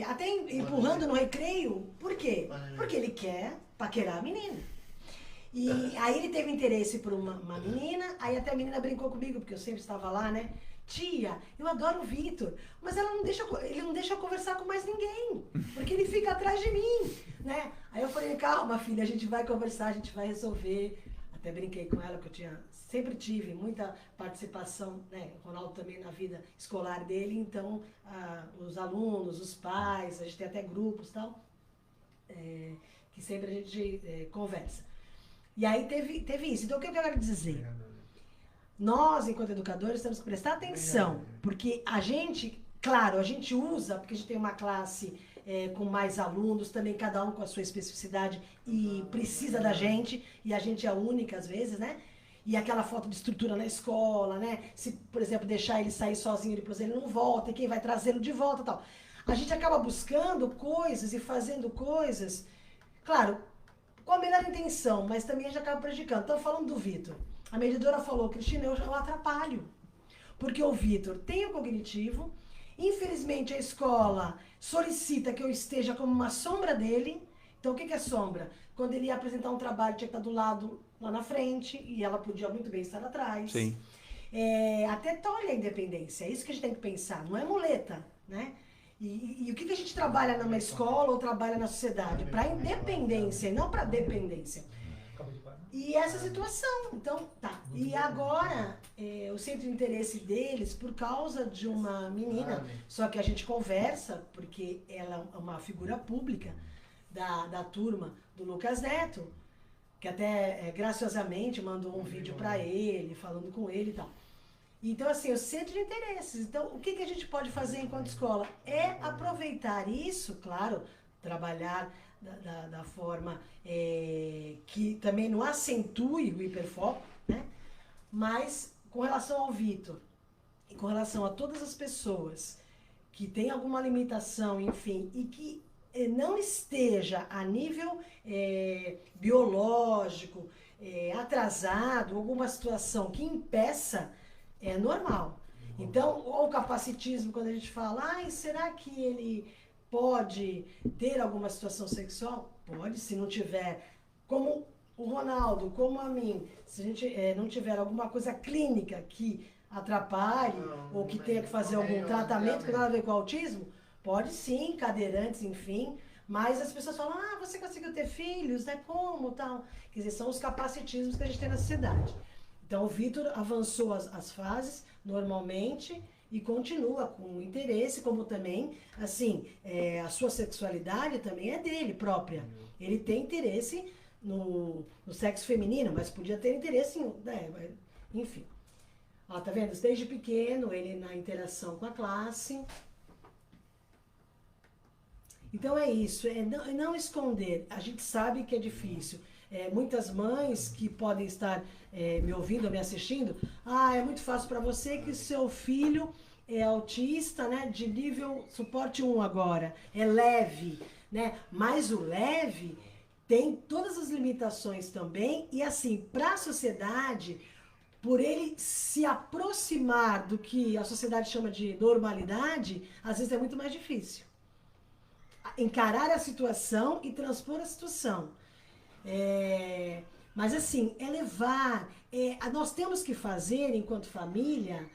até empurrando no recreio. Por quê? Porque ele quer paquerar a menina. E aí ele teve interesse por uma menina, aí até a menina brincou comigo, porque eu sempre estava lá, né? Tia, eu adoro o Vitor, mas ele não deixa eu conversar com mais ninguém, porque ele fica atrás de mim, né? Aí eu falei, calma filha, a gente vai conversar, a gente vai resolver. Até brinquei com ela, que eu sempre tive muita participação, né? O Ronaldo também na vida escolar dele, então os alunos, os pais, a gente tem até grupos e tal, que sempre a gente conversa. E aí teve isso. Então o que eu quero dizer? Nós, enquanto educadores, temos que prestar atenção, porque a gente, claro, a gente usa, porque a gente tem uma classe com mais alunos, também cada um com a sua especificidade e precisa da gente, e a gente é única às vezes, né? E aquela falta de estrutura na escola, né? Se, por exemplo, deixar ele sair sozinho, depois ele não volta, e quem vai trazê-lo de volta e tal. A gente acaba buscando coisas e fazendo coisas, claro, com a melhor intenção, mas também a gente acaba prejudicando. Então, falando do Vitor, a mediadora falou, Cristina, eu atrapalho. Porque o Vitor tem o cognitivo, infelizmente a escola solicita que eu esteja como uma sombra dele. Então, o que é sombra? Quando ele ia apresentar um trabalho, tinha que estar do lado, lá na frente, e ela podia muito bem estar atrás. Sim. Até tolhe a independência, é isso que a gente tem que pensar, não é muleta, né? E o que a gente trabalha numa escola ou trabalha na sociedade? Para independência e não para dependência. E essa situação, então, tá. E agora, o centro de interesse deles, por causa de uma menina, só que a gente conversa, porque ela é uma figura pública da turma do Lucas Neto, que até, graciosamente, mandou um vídeo para ele, falando com ele e tal. Então, assim, o centro de interesses. Então, o que a gente pode fazer enquanto escola? É aproveitar isso, claro, trabalhar da forma que também não acentue o hiperfoco, né? Mas, com relação ao Vitor, e com relação a todas as pessoas que têm alguma limitação, enfim, e que não esteja a nível biológico, atrasado, alguma situação que impeça, é normal. Então, ou o capacitismo, quando a gente fala, ai, será que ele pode ter alguma situação sexual? Pode, se não tiver, como o Ronaldo, como a mim, se a gente não tiver alguma coisa clínica que atrapalhe ou que tenha que fazer algum tratamento que tem nada a ver com o autismo, pode sim, cadeirantes, enfim, mas as pessoas falam, ah, você conseguiu ter filhos, né, como, tal. Quer dizer, são os capacitismos que a gente tem na sociedade. Então, o Vitor avançou as fases, normalmente, e continua com interesse, como também, assim, a sua sexualidade também é dele própria. Ele tem interesse no sexo feminino, mas podia ter interesse em... enfim. Ó, tá vendo? Desde pequeno, ele na interação com a classe. Então é isso, não esconder. A gente sabe que é difícil. Muitas mães que podem estar me ouvindo ou me assistindo, é muito fácil para você que seu filho é autista, né, de nível suporte 1 agora, é leve, né? Mas o leve tem todas as limitações também e assim, para a sociedade, por ele se aproximar do que a sociedade chama de normalidade, às vezes é muito mais difícil. Encarar a situação e transpor a situação. Mas assim, levar. Nós temos que fazer, enquanto família,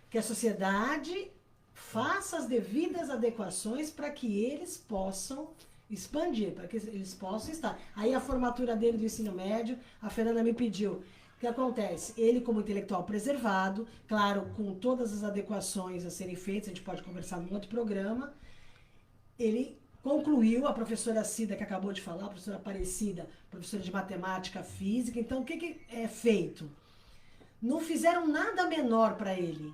que a sociedade faça as devidas adequações para que eles possam expandir, para que eles possam estar. Aí a formatura dele do ensino médio, a Fernanda me pediu. O que acontece? Ele, como intelectual preservado, claro, com todas as adequações a serem feitas, a gente pode conversar num outro programa, ele concluiu, a professora Cida, que acabou de falar, a professora Aparecida, professora de matemática, física. Então, o que é feito? Não fizeram nada menor para ele,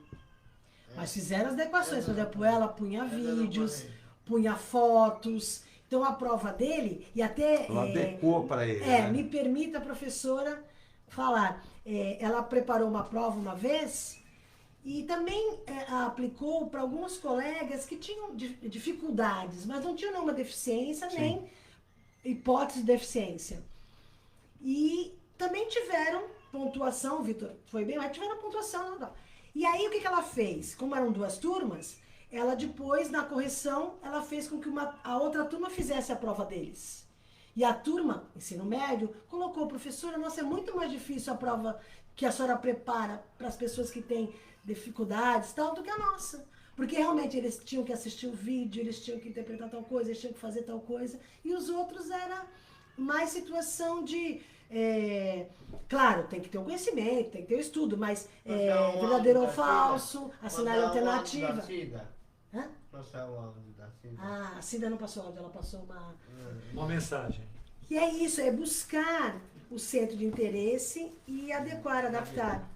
mas fizeram as adequações. Por exemplo, ela punha vídeos, punha fotos. Então, a prova dele, e até... Ela adequou para ele. Né? Me permita, professora, falar. Ela preparou uma prova uma vez... E também aplicou para alguns colegas que tinham dificuldades, mas não tinham nenhuma deficiência, sim, nem hipótese de deficiência. E também tiveram pontuação, Vitor, foi bem, mas tiveram pontuação. Não. E aí o que ela fez? Como eram 2 turmas, ela depois, na correção, ela fez com que a outra turma fizesse a prova deles. E a turma, ensino médio, colocou, professora, nossa, é muito mais difícil a prova que a senhora prepara para as pessoas que têm dificuldades tal do que a nossa, porque realmente eles tinham que assistir o vídeo, eles tinham que interpretar tal coisa, eles tinham que fazer tal coisa, e os outros era mais situação de claro, tem que ter o conhecimento, tem que ter o estudo, mas verdadeiro ou falso, assinar alternativa. Hã? Passar o áudio da Cida. A Cida não passou áudio, ela passou uma mensagem. E é isso, é buscar o centro de interesse e adequar, adaptar.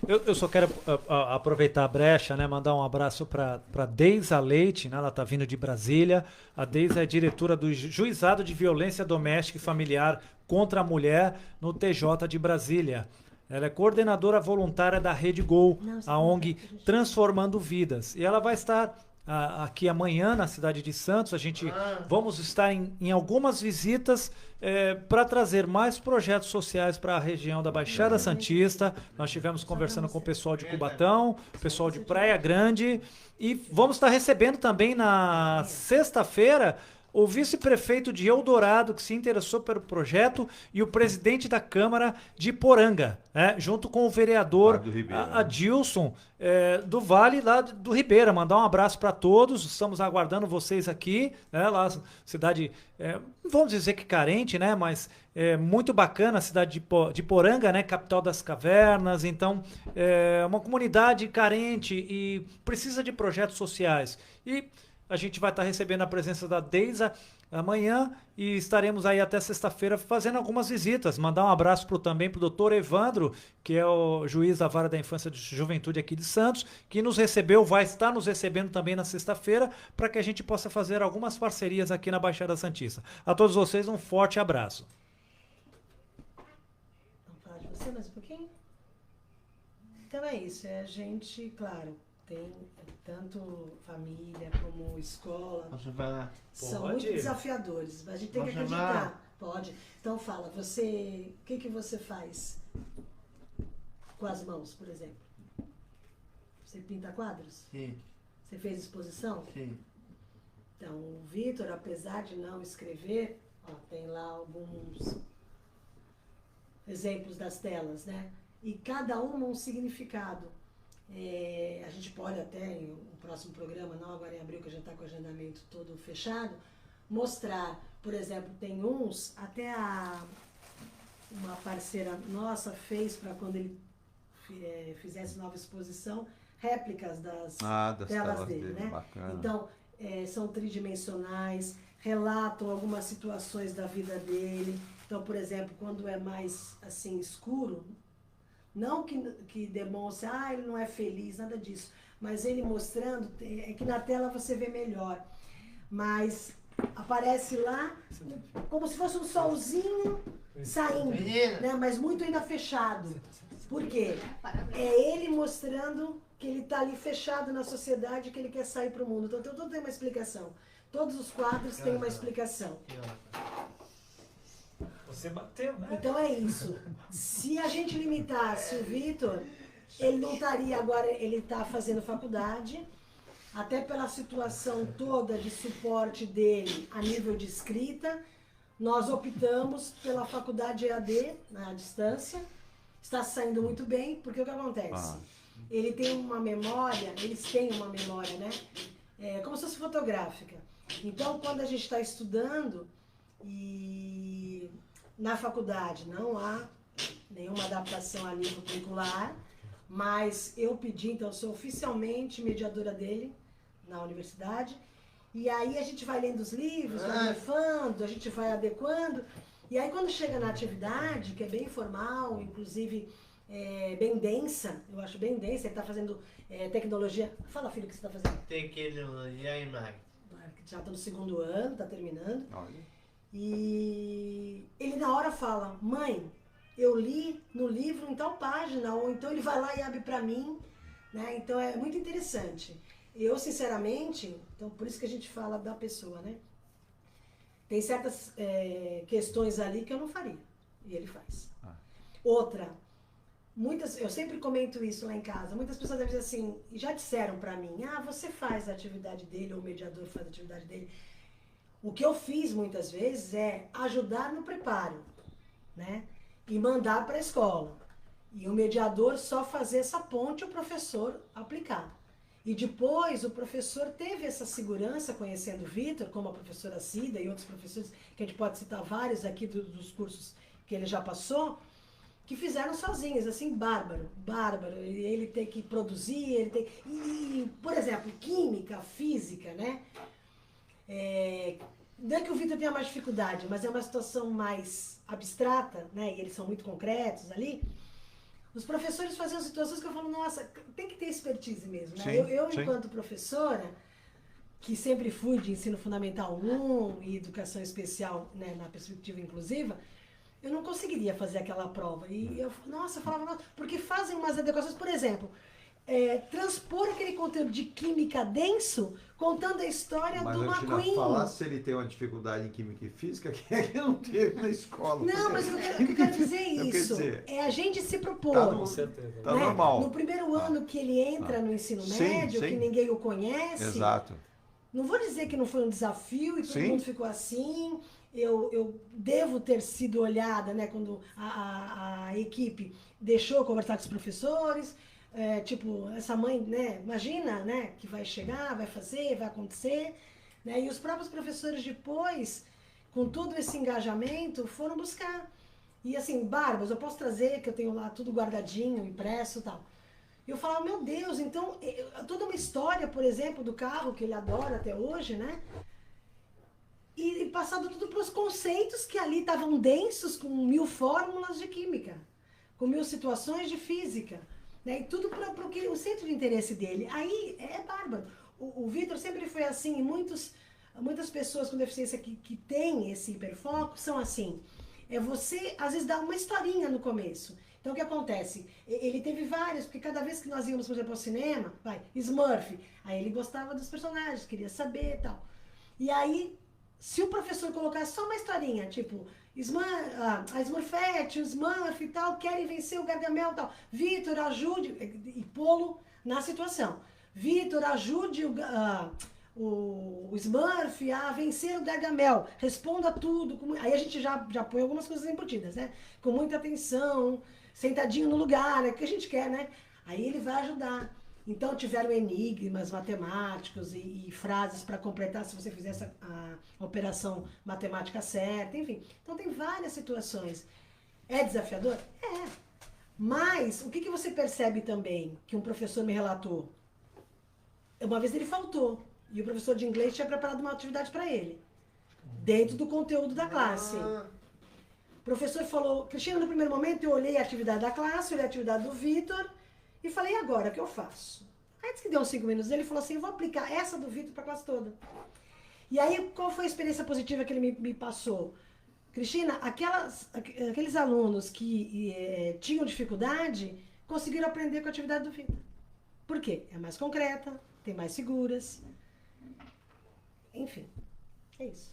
Eu só quero aproveitar a brecha, né, mandar um abraço para Deisa Leite, né, ela está vindo de Brasília. A Deisa é diretora do Juizado de Violência Doméstica e Familiar contra a Mulher no TJ de Brasília. Ela é coordenadora voluntária da Rede Gol, a ONG Transformando Vidas. E ela vai estar aqui amanhã na cidade de Santos. A gente vamos estar em algumas visitas para trazer mais projetos sociais para a região da Baixada Santista. Nós estivemos conversando com o pessoal de Cubatão, o pessoal de Praia Grande, e vamos estar recebendo também na sexta-feira o vice-prefeito de Eldorado, que se interessou pelo projeto, e o presidente da Câmara de Poranga, né, junto com o vereador Adilson do Vale, lá do Ribeira. Mandar um abraço para todos, estamos aguardando vocês aqui, né, lá, cidade, vamos dizer que carente, né, mas muito bacana a cidade de Poranga, né, capital das cavernas. Então, uma comunidade carente e precisa de projetos sociais. E a gente vai estar recebendo a presença da Deisa amanhã e estaremos aí até sexta-feira fazendo algumas visitas. Mandar um abraço também para o doutor Evandro, que é o juiz da Vara da Infância e Juventude aqui de Santos, que nos recebeu, vai estar nos recebendo também na sexta-feira, para que a gente possa fazer algumas parcerias aqui na Baixada Santista. A todos vocês, um forte abraço. Vamos falar de você mais um pouquinho? Então é isso, a gente, claro, tem tanto família como escola. Posso falar? São muito desafiadores, mas a gente tem que acreditar. Pode. Então fala, o que você faz? com as mãos, por exemplo? Você pinta quadros? Sim, Você fez exposição? sim. Então, o Vitor, apesar de não escrever, ó, tem lá alguns exemplos das telas, né? E cada uma um significado. A gente pode até, em um próximo programa, não agora em abril, que a gente está com o agendamento todo fechado, mostrar, por exemplo, tem uns, até uma parceira nossa fez para quando ele fizesse nova exposição, réplicas das telas dele, né? Bacana. Então, são tridimensionais, relatam algumas situações da vida dele. Então, por exemplo, quando é mais assim escuro, não que demonstre, ele não é feliz, nada disso, mas ele mostrando, é que na tela você vê melhor, mas aparece lá como se fosse um solzinho saindo, né? Mas muito ainda fechado. Por quê? É ele mostrando que ele está ali fechado na sociedade, que ele quer sair para o mundo. Então, tudo tem uma explicação. Todos os quadros têm uma explicação. Você bateu, né? Então é isso. Se a gente limitasse o Vitor, ele não estaria agora, ele está fazendo faculdade, até pela situação toda de suporte dele a nível de escrita, nós optamos pela faculdade EAD, à distância. Está saindo muito bem, porque o que acontece? Ele tem uma memória, eles têm uma memória, né? Como se fosse fotográfica. Então, quando a gente está estudando, e na faculdade não há nenhuma adaptação a nível curricular, mas eu pedi, então eu sou oficialmente mediadora dele na universidade, e aí a gente vai lendo os livros, vai grifando, a gente vai adequando, e aí quando chega na atividade, que é bem informal, inclusive bem densa, eu acho bem densa, ele está fazendo tecnologia. Fala, filho, o que você está fazendo? Tecnologia e marketing. Já está no 2º ano, está terminando. Olha. E ele na hora fala, mãe, eu li no livro em tal página, ou então ele vai lá e abre para mim, né? Então é muito interessante. Eu, sinceramente, então por isso que a gente fala da pessoa, né? Tem certas questões ali que eu não faria, e ele faz. Outra, eu sempre comento isso lá em casa, muitas pessoas devem dizer assim, e já disseram para mim, você faz a atividade dele, ou o mediador faz a atividade dele. O que eu fiz muitas vezes é ajudar no preparo, né? E mandar para a escola. E o mediador só fazer essa ponte, o professor aplicar. E depois o professor teve essa segurança, conhecendo o Vitor, como a professora Cida e outros professores, que a gente pode citar vários aqui dos cursos que ele já passou, que fizeram sozinhos, assim, bárbaro. Ele tem que produzir, por exemplo, química, física, né? Não é que o Vitor tenha mais dificuldade, mas é uma situação mais abstrata, né? E eles são muito concretos ali. Os professores faziam situações que eu falo, nossa, tem que ter expertise mesmo, né? Sim, enquanto professora, que sempre fui de ensino fundamental 1 e educação especial, né, na perspectiva inclusiva, eu não conseguiria fazer aquela prova. E eu falava, porque fazem umas adequações, por exemplo, transpor aquele conteúdo de química denso, contando a história do McQueen. Falar se ele tem uma dificuldade em química e física, que é que não teve na escola. Não, mas o que eu quero dizer é isso. É a gente se propor. Com certeza. Tá né? normal. No primeiro ano que ele entra no ensino médio, que ninguém o conhece. Exato. Não vou dizer que não foi um desafio e todo mundo ficou assim. Eu devo ter sido olhada, né, quando a equipe deixou eu conversar com os professores. Tipo, essa mãe, né, imagina, né, que vai chegar, vai fazer, vai acontecer, né, e os próprios professores depois, com todo esse engajamento, foram buscar. E assim, barbas, eu posso trazer, que eu tenho lá tudo guardadinho, impresso e tal. E eu falava, meu Deus, então, toda uma história, por exemplo, do carro, que ele adora até hoje, né, e passado tudo para os conceitos que ali estavam densos, com 1000 fórmulas de química, com 1000 situações de física. Né? E tudo para o centro de interesse dele. Aí é bárbaro. O Vitor sempre foi assim, e muitas pessoas com deficiência que têm esse hiperfoco são assim. Você, às vezes, dá uma historinha no começo. Então, o que acontece? Ele teve várias, porque cada vez que nós íamos, por exemplo, ao cinema, Smurf, aí ele gostava dos personagens, queria saber e tal. E aí, se o professor colocasse só uma historinha, tipo, a Smurfette, o Smurf e tal, querem vencer o Gargamel e tal. Vitor, ajude, e pô-lo na situação. Vitor, ajude o Smurf a vencer o Gargamel. Responda tudo. Aí a gente já põe algumas coisas embutidas, né? Com muita atenção, sentadinho no lugar, é o que a gente quer, né? Aí ele vai ajudar. Então tiveram enigmas matemáticos e frases para completar se você fizesse a operação matemática certa, enfim. Então tem várias situações. É desafiador? É. Mas o que você percebe também, que um professor me relatou? Uma vez ele faltou e o professor de inglês tinha preparado uma atividade para ele, dentro do conteúdo da classe. O professor falou, Cristina, no primeiro momento eu olhei a atividade da classe, olhei a atividade do Vitor, e falei, e agora, o que eu faço? Aí disse que deu uns 5 minutos, ele falou assim, eu vou aplicar essa do Vitor para a classe toda. E aí, qual foi a experiência positiva que ele me passou? Cristina, aqueles alunos que tinham dificuldade, conseguiram aprender com a atividade do Vitor. Por quê? É mais concreta, tem mais figuras. Enfim, é isso.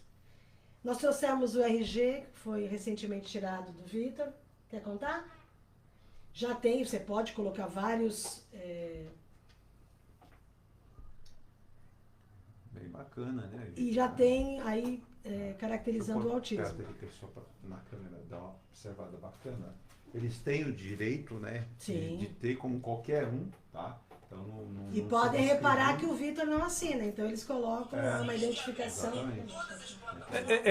Nós trouxemos o RG, que foi recentemente tirado do Vitor. Quer contar? Já tem, você pode colocar vários... Bem bacana, né? E já tem aí caracterizando o autismo. Na câmera, dá uma observada bacana. Eles têm o direito, né? De ter como qualquer um, tá? Então, e podem reparar que o Vitor não assina, então eles colocam uma identificação.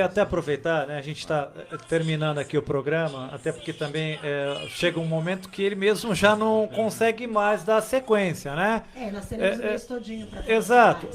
Até aproveitar, né? A gente está terminando aqui o programa, até porque também chega um momento que ele mesmo já não consegue mais dar sequência, né? Nós teremos o mês todinho para fazer. Exato.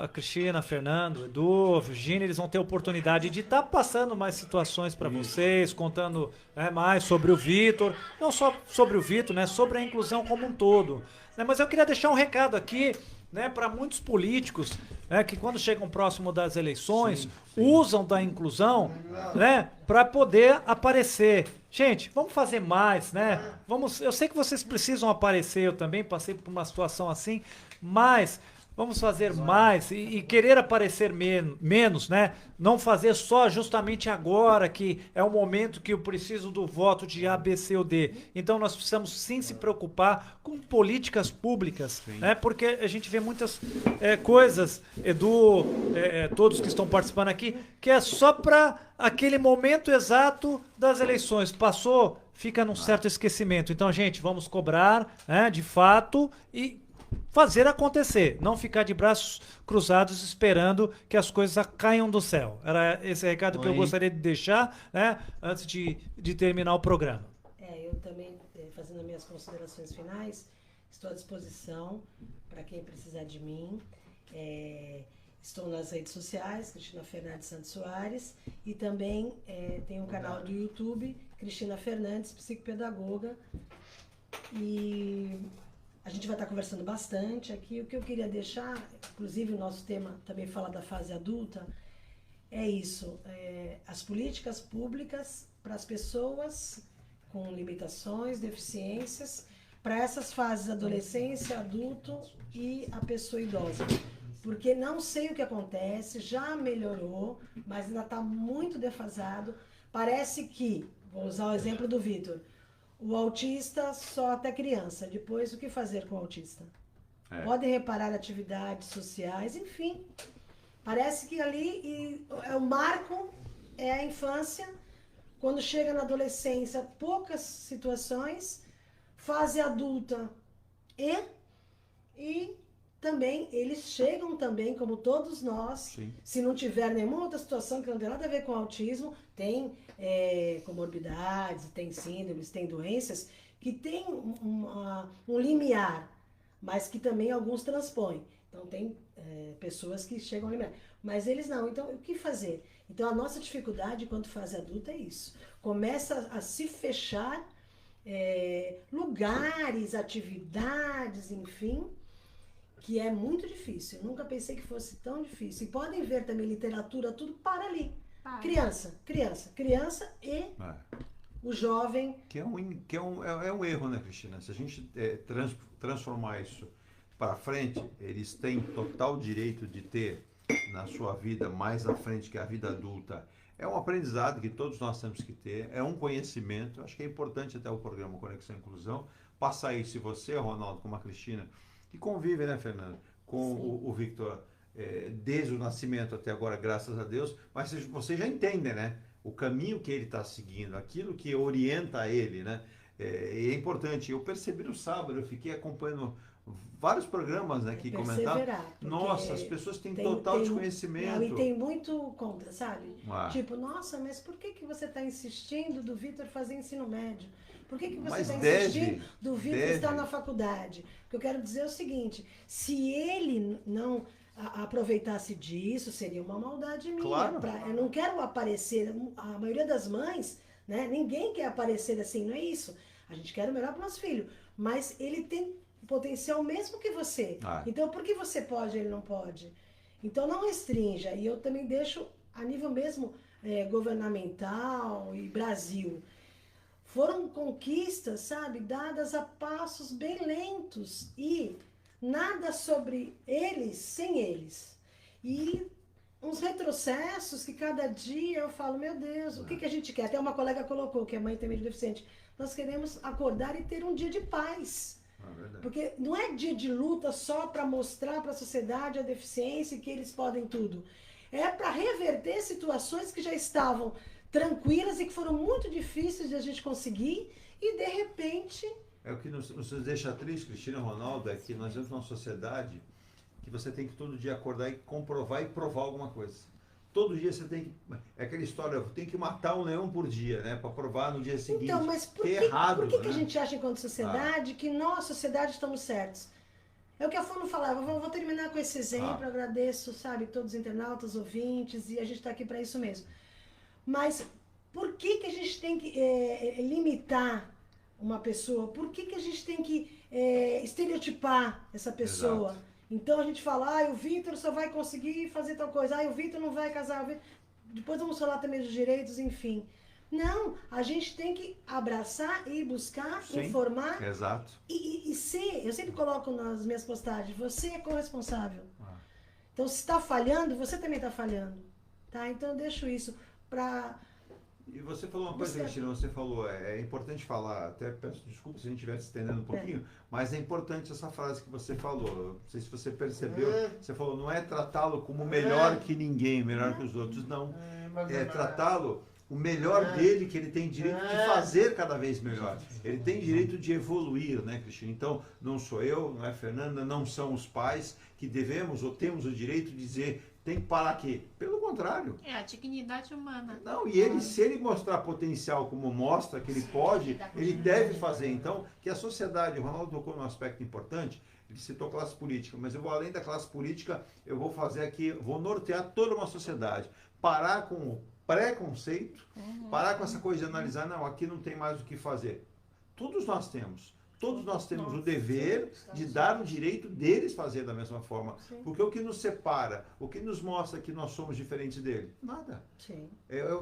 A Cristina, Fernando, o Edu, a Virgínia, eles vão ter oportunidade de estar passando mais situações para vocês, contando mais sobre o Vitor, não só sobre o Vitor, né? Sobre a inclusão como um todo. Mas eu queria deixar um recado aqui, né, para muitos políticos, que quando chegam próximo das eleições, usam da inclusão, né, para poder aparecer. Gente, vamos fazer mais, né? Eu sei que vocês precisam aparecer, eu também passei por uma situação assim, mas vamos fazer mais e querer aparecer menos, né? Não fazer só justamente agora, que é o momento que eu preciso do voto de A, B, C ou D. Então nós precisamos sim se preocupar com políticas públicas, né? Porque a gente vê muitas coisas, Edu, todos que estão participando aqui, que é só para aquele momento exato das eleições. Passou, fica num certo esquecimento. Então, gente, vamos cobrar, né, de fato e fazer acontecer, não ficar de braços cruzados esperando que as coisas caiam do céu. Era esse recado que eu gostaria de deixar, né, antes de terminar o programa. Eu também, fazendo as minhas considerações finais, estou à disposição para quem precisar de mim. Estou nas redes sociais, Cristina Fernandes Santos Soares, e também tem um canal do YouTube, Cristina Fernandes, psicopedagoga, e a gente vai estar conversando bastante aqui. O que eu queria deixar, inclusive o nosso tema também fala da fase adulta, é isso, as políticas públicas para as pessoas com limitações, deficiências, para essas fases adolescência, adulto e a pessoa idosa. Porque não sei o que acontece, já melhorou, mas ainda está muito defasado. Parece que, vou usar o exemplo do Vitor, o autista só até criança. Depois, o que fazer com o autista? Pode reparar atividades sociais, enfim. Parece que ali o marco é a infância. Quando chega na adolescência, poucas situações. Fase adulta e também, eles chegam também, como todos nós, se não tiver nenhuma outra situação que não tem nada a ver com autismo, tem comorbidades, tem síndromes, tem doenças, que tem um limiar, mas que também alguns transpõem. Então, tem pessoas que chegam ao limiar, mas eles não. Então, o que fazer? Então, a nossa dificuldade enquanto fase adulta é isso. Começa a se fechar lugares, atividades, enfim, que é muito difícil. Eu nunca pensei que fosse tão difícil. E podem ver também literatura, tudo para ali. Criança e o jovem. Que é um erro, né, Cristina? Se a gente transformar isso para frente, eles têm total direito de ter na sua vida mais à frente que a vida adulta É um aprendizado que todos nós temos que ter, é um conhecimento. Acho que é importante até o programa Conexão Inclusão passar isso. Se você, Ronaldo, como a Cristina, que convive, né, Fernanda, com o Victor desde o nascimento até agora, graças a Deus, mas você já entende, né? O caminho que ele está seguindo, aquilo que orienta ele, né? É importante. Eu percebi no sábado, eu fiquei acompanhando vários programas, né, que comentavam. Nossa, as pessoas têm total desconhecimento. Não, e tem muito contra, sabe? Ah. Tipo, nossa, mas por que você está insistindo do Vitor fazer ensino médio? Por que você Mas está deve, insistindo do Vitor deve. estar na faculdade? O que eu quero dizer é o seguinte, se ele não aproveitasse disso, seria uma maldade minha. Claro. Eu não quero aparecer, a maioria das mães, né, ninguém quer aparecer assim, não é isso. A gente quer o melhor para o nosso filho, mas ele tem potencial mesmo que você. Então, por que você pode e ele não pode? Então, não restrinja. E eu também deixo, a nível mesmo governamental e Brasil, foram conquistas, sabe, dadas a passos bem lentos e nada sobre eles sem eles. E uns retrocessos que cada dia eu falo, meu Deus, o que a gente quer? Até uma colega colocou, que é mãe também de deficiente, nós queremos acordar e ter um dia de paz. Porque não é dia de luta só para mostrar para a sociedade a deficiência e que eles podem tudo. É para reverter situações que já estavam tranquilas e que foram muito difíceis de a gente conseguir e de repente... É o que nos deixa triste, Cristina e Ronaldo, é que nós vivemos numa sociedade que você tem que todo dia acordar e comprovar e provar alguma coisa. Todo dia você tem que... É aquela história, eu tenho que matar um leão por dia, né? Para provar no dia seguinte. Então, mas por que a gente acha enquanto sociedade que nós, sociedade, estamos certos? É o que a Fono falava, vou terminar com esse exemplo, agradeço, sabe, todos os internautas, ouvintes, e a gente está aqui para isso mesmo. Mas por que a gente tem que limitar uma pessoa? Por que a gente tem que estereotipar essa pessoa? Exato. Então a gente fala, o Vitor só vai conseguir fazer tal coisa, o Vitor não vai casar, depois vamos falar também dos direitos, enfim. Não, a gente tem que abraçar e buscar, sim, informar. Exato. E ser, eu sempre coloco nas minhas postagens, você é corresponsável. Então se está falhando, você também está falhando. Tá? Então eu deixo isso para... E você falou uma coisa, Cristina, você falou, é importante falar, até peço desculpa se a gente estiver se estendendo um pouquinho, mas é importante essa frase que você falou, não sei se você percebeu, você falou, não é tratá-lo como melhor que ninguém, melhor que os outros, não, é tratá-lo o melhor dele, que ele tem direito de fazer cada vez melhor, ele tem direito de evoluir, né, Cristina? Então, não sou eu, não é a Fernanda, não são os pais que devemos ou temos o direito de dizer, tem que parar aqui. Pelo contrário. É a dignidade humana. Não, e ele, se ele mostrar potencial como mostra que ele pode, ele deve fazer. Então, que a sociedade, o Ronaldo tocou num aspecto importante, ele citou classe política, mas eu vou além da classe política, eu vou fazer aqui, vou nortear toda uma sociedade. Parar com o preconceito, parar com essa coisa de analisar, não, aqui não tem mais o que fazer. Todos nós temos o dever de dar o direito deles fazer da mesma forma. Sim. Porque o que nos separa, o que nos mostra que nós somos diferentes dele? Nada. Sim.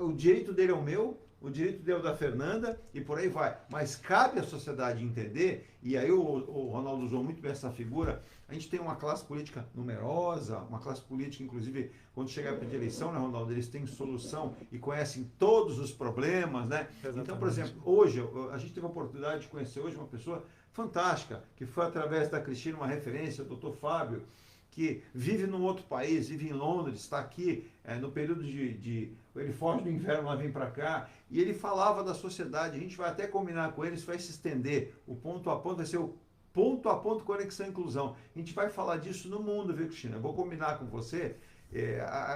O direito dele é o meu, o direito dele é o da Fernanda e por aí vai. Mas cabe à sociedade entender, e aí o Ronaldo usou muito bem essa figura, a gente tem uma classe política numerosa, uma classe política, inclusive, quando chega a época de eleição, né, Ronaldo, eles têm solução e conhecem todos os problemas, né? Exatamente. Então, por exemplo, hoje, a gente teve a oportunidade de conhecer hoje uma pessoa fantástica, que foi através da Cristina uma referência, o doutor Fábio, que vive num outro país, vive em Londres, está aqui no período ele foge do inverno, lá vem para cá, e ele falava da sociedade, a gente vai até combinar com eles, vai se estender, o ponto a ponto vai ser o ponto a ponto Conexão e Inclusão. A gente vai falar disso no mundo, viu, Cristina? Eu vou combinar com você,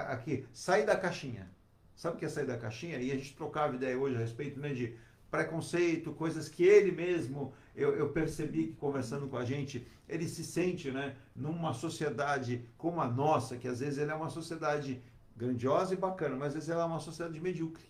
aqui, sair da caixinha. Sabe o que é sair da caixinha? E a gente trocava ideia hoje a respeito, né, de preconceito, coisas que ele mesmo, eu percebi que conversando com a gente, ele se sente, né, numa sociedade como a nossa, que às vezes ela é uma sociedade grandiosa e bacana, mas às vezes ela é uma sociedade medíocre.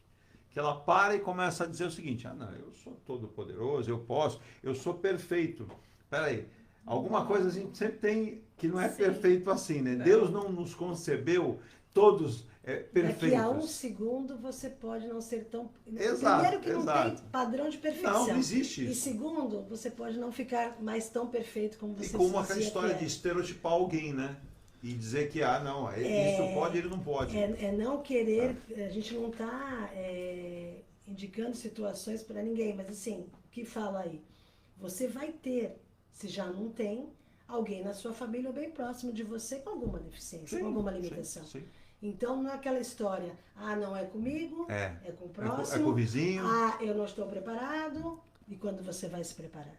Que ela para e começa a dizer o seguinte, não, eu sou todo poderoso, eu posso, eu sou perfeito. Peraí, alguma coisa a gente sempre tem que não é perfeito assim, né? Deus não nos concebeu todos perfeitos. Daqui a um segundo você pode não ser tão... Exato, primeiro que não tem padrão de perfeição. Não existe isso. E segundo, você pode não ficar mais tão perfeito como você E como aquela história de estereotipar alguém, né? E dizer que, não, isso pode, ele não pode. É não querer, a gente não está indicando situações para ninguém, mas assim, o que fala aí? Você vai ter, se já não tem, alguém na sua família ou bem próximo de você com alguma deficiência, com alguma limitação. Sim. Então não é aquela história, não é comigo, é com o próximo, é com o vizinho. Eu não estou preparado, e quando você vai se preparar?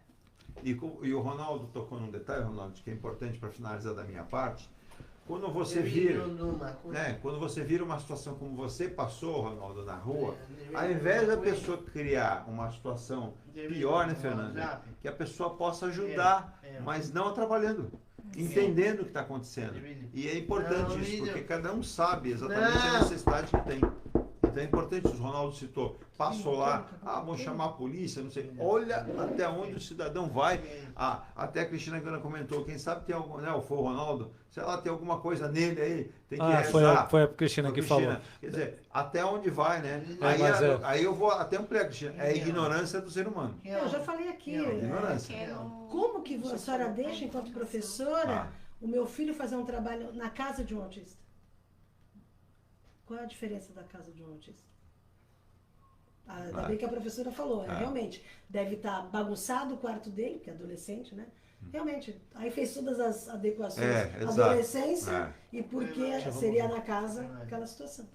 E o Ronaldo tocou num detalhe, Ronaldo, que é importante para finalizar da minha parte. Quando você vira uma situação como você passou, Ronaldo, na rua, ao invés da pessoa criar uma situação pior, né, Fernanda? Que a pessoa possa ajudar, mas não atrapalhando, entendendo o que está acontecendo. E é importante isso, porque cada um sabe exatamente a necessidade que tem. Então é importante, o Ronaldo citou, passou lá, vamos chamar a polícia, não sei. Olha até onde o cidadão vai. Até a Cristina Gana comentou, quem sabe tem algum, né? Foi o Ronaldo, sei lá, tem alguma coisa nele aí, tem que rezar. Foi a Cristina que falou. Quer dizer, até onde vai, né? Aí eu vou até ampliar, Cristina, é a ignorância do ser humano. Eu já falei aqui, Ignorância. como que a senhora deixa, enquanto professora, o meu filho fazer um trabalho na casa de um autista? Qual é a diferença da casa de um autista? Ainda bem que a professora falou, realmente, deve estar bagunçado o quarto dele, que é adolescente, né? Realmente, aí fez todas as adequações à adolescência e porque seria na casa aquela situação.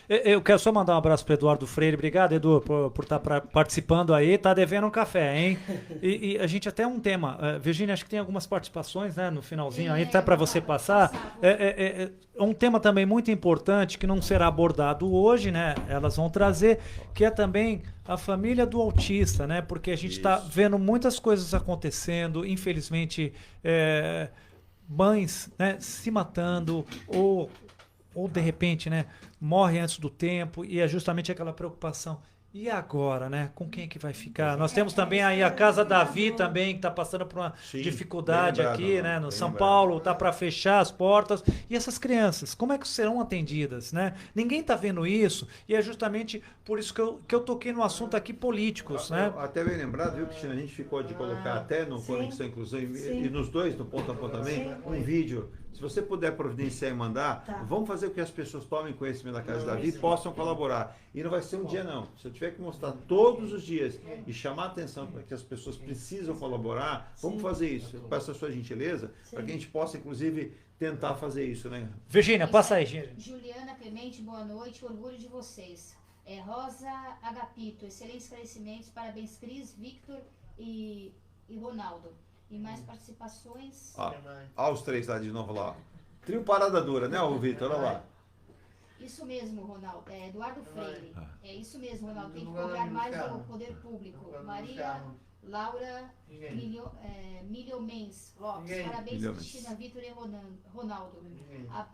Eu quero só mandar um abraço para Eduardo Freire. Obrigado, Edu, por estar participando aí. Tá devendo um café, hein? E a gente até um tema. Virgínia, acho que tem algumas participações, né, no finalzinho aí, até para você passar. É um tema também muito importante que não será abordado hoje, né? Elas vão trazer, que é também a família do autista, né? Porque a gente está vendo muitas coisas acontecendo, infelizmente, mães, né, se matando ou de repente, né, morre antes do tempo, e é justamente aquela preocupação. E agora, né? Com quem é que vai ficar? Nós temos também aí a Casa Davi também, que está passando por uma dificuldade aqui, né? No São Paulo, está para fechar as portas. E essas crianças, como é que serão atendidas, né? Ninguém está vendo isso, e é justamente por isso que eu toquei no assunto aqui políticos, né? Até bem lembrado, viu, Cristina? A gente ficou de colocar até no Conexão Inclusão e nos dois, no Ponto a Ponto também, um vídeo. Se você puder providenciar e mandar, vamos fazer com que as pessoas tomem conhecimento da Casa Davi e possam colaborar. E não vai ser um dia, não. Se eu tiver que mostrar todos os dias e chamar a atenção para que as pessoas precisam colaborar, vamos fazer isso. Eu peço a sua gentileza para que a gente possa, inclusive, tentar fazer isso, né? Virgínia, passa aí, Virgínia. Juliana Clemente, boa noite, orgulho de vocês. Rosa Agapito, excelentes esclarecimentos, parabéns, Cris, Victor e Ronaldo. E mais participações? Olha os três lá de novo lá. Trio Parada Dura, né, o Vitor? Olha lá. Isso mesmo, Ronaldo. Eduardo Freire. É isso mesmo, Ronaldo. Tem que cobrar mais ao poder público. Maria Laura Milhomens Lopes. Parabéns, Cristina, Vitor e Ronaldo.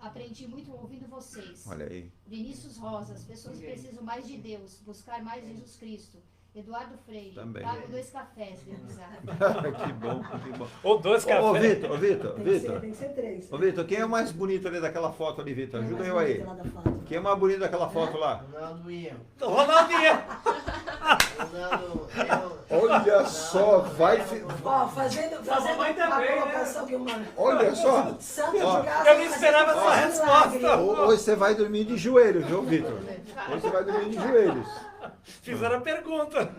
Aprendi muito ouvindo vocês. Olha aí. Vinícius Rosa. As pessoas precisam mais de Deus, buscar mais Jesus Cristo. Eduardo Freire, também. Pago 2 cafés, Deus. Que bom. Ou 2 cafés. Ô, Vitor. Tem que ser 3. Ô, Vitor, quem é o mais bonito ali daquela foto ali, Vitor? Ajuda eu aí. Quem é o mais bonito daquela foto lá? Ronaldo e eu. Ronaldo e eu. Olha só, vai... Fazendo a colocação que uma... Olha só. Santo de casa, eu não esperava essa resposta. Hoje você vai dormir de joelhos, viu, Vitor? Hoje você vai dormir de joelhos. Fizeram a pergunta.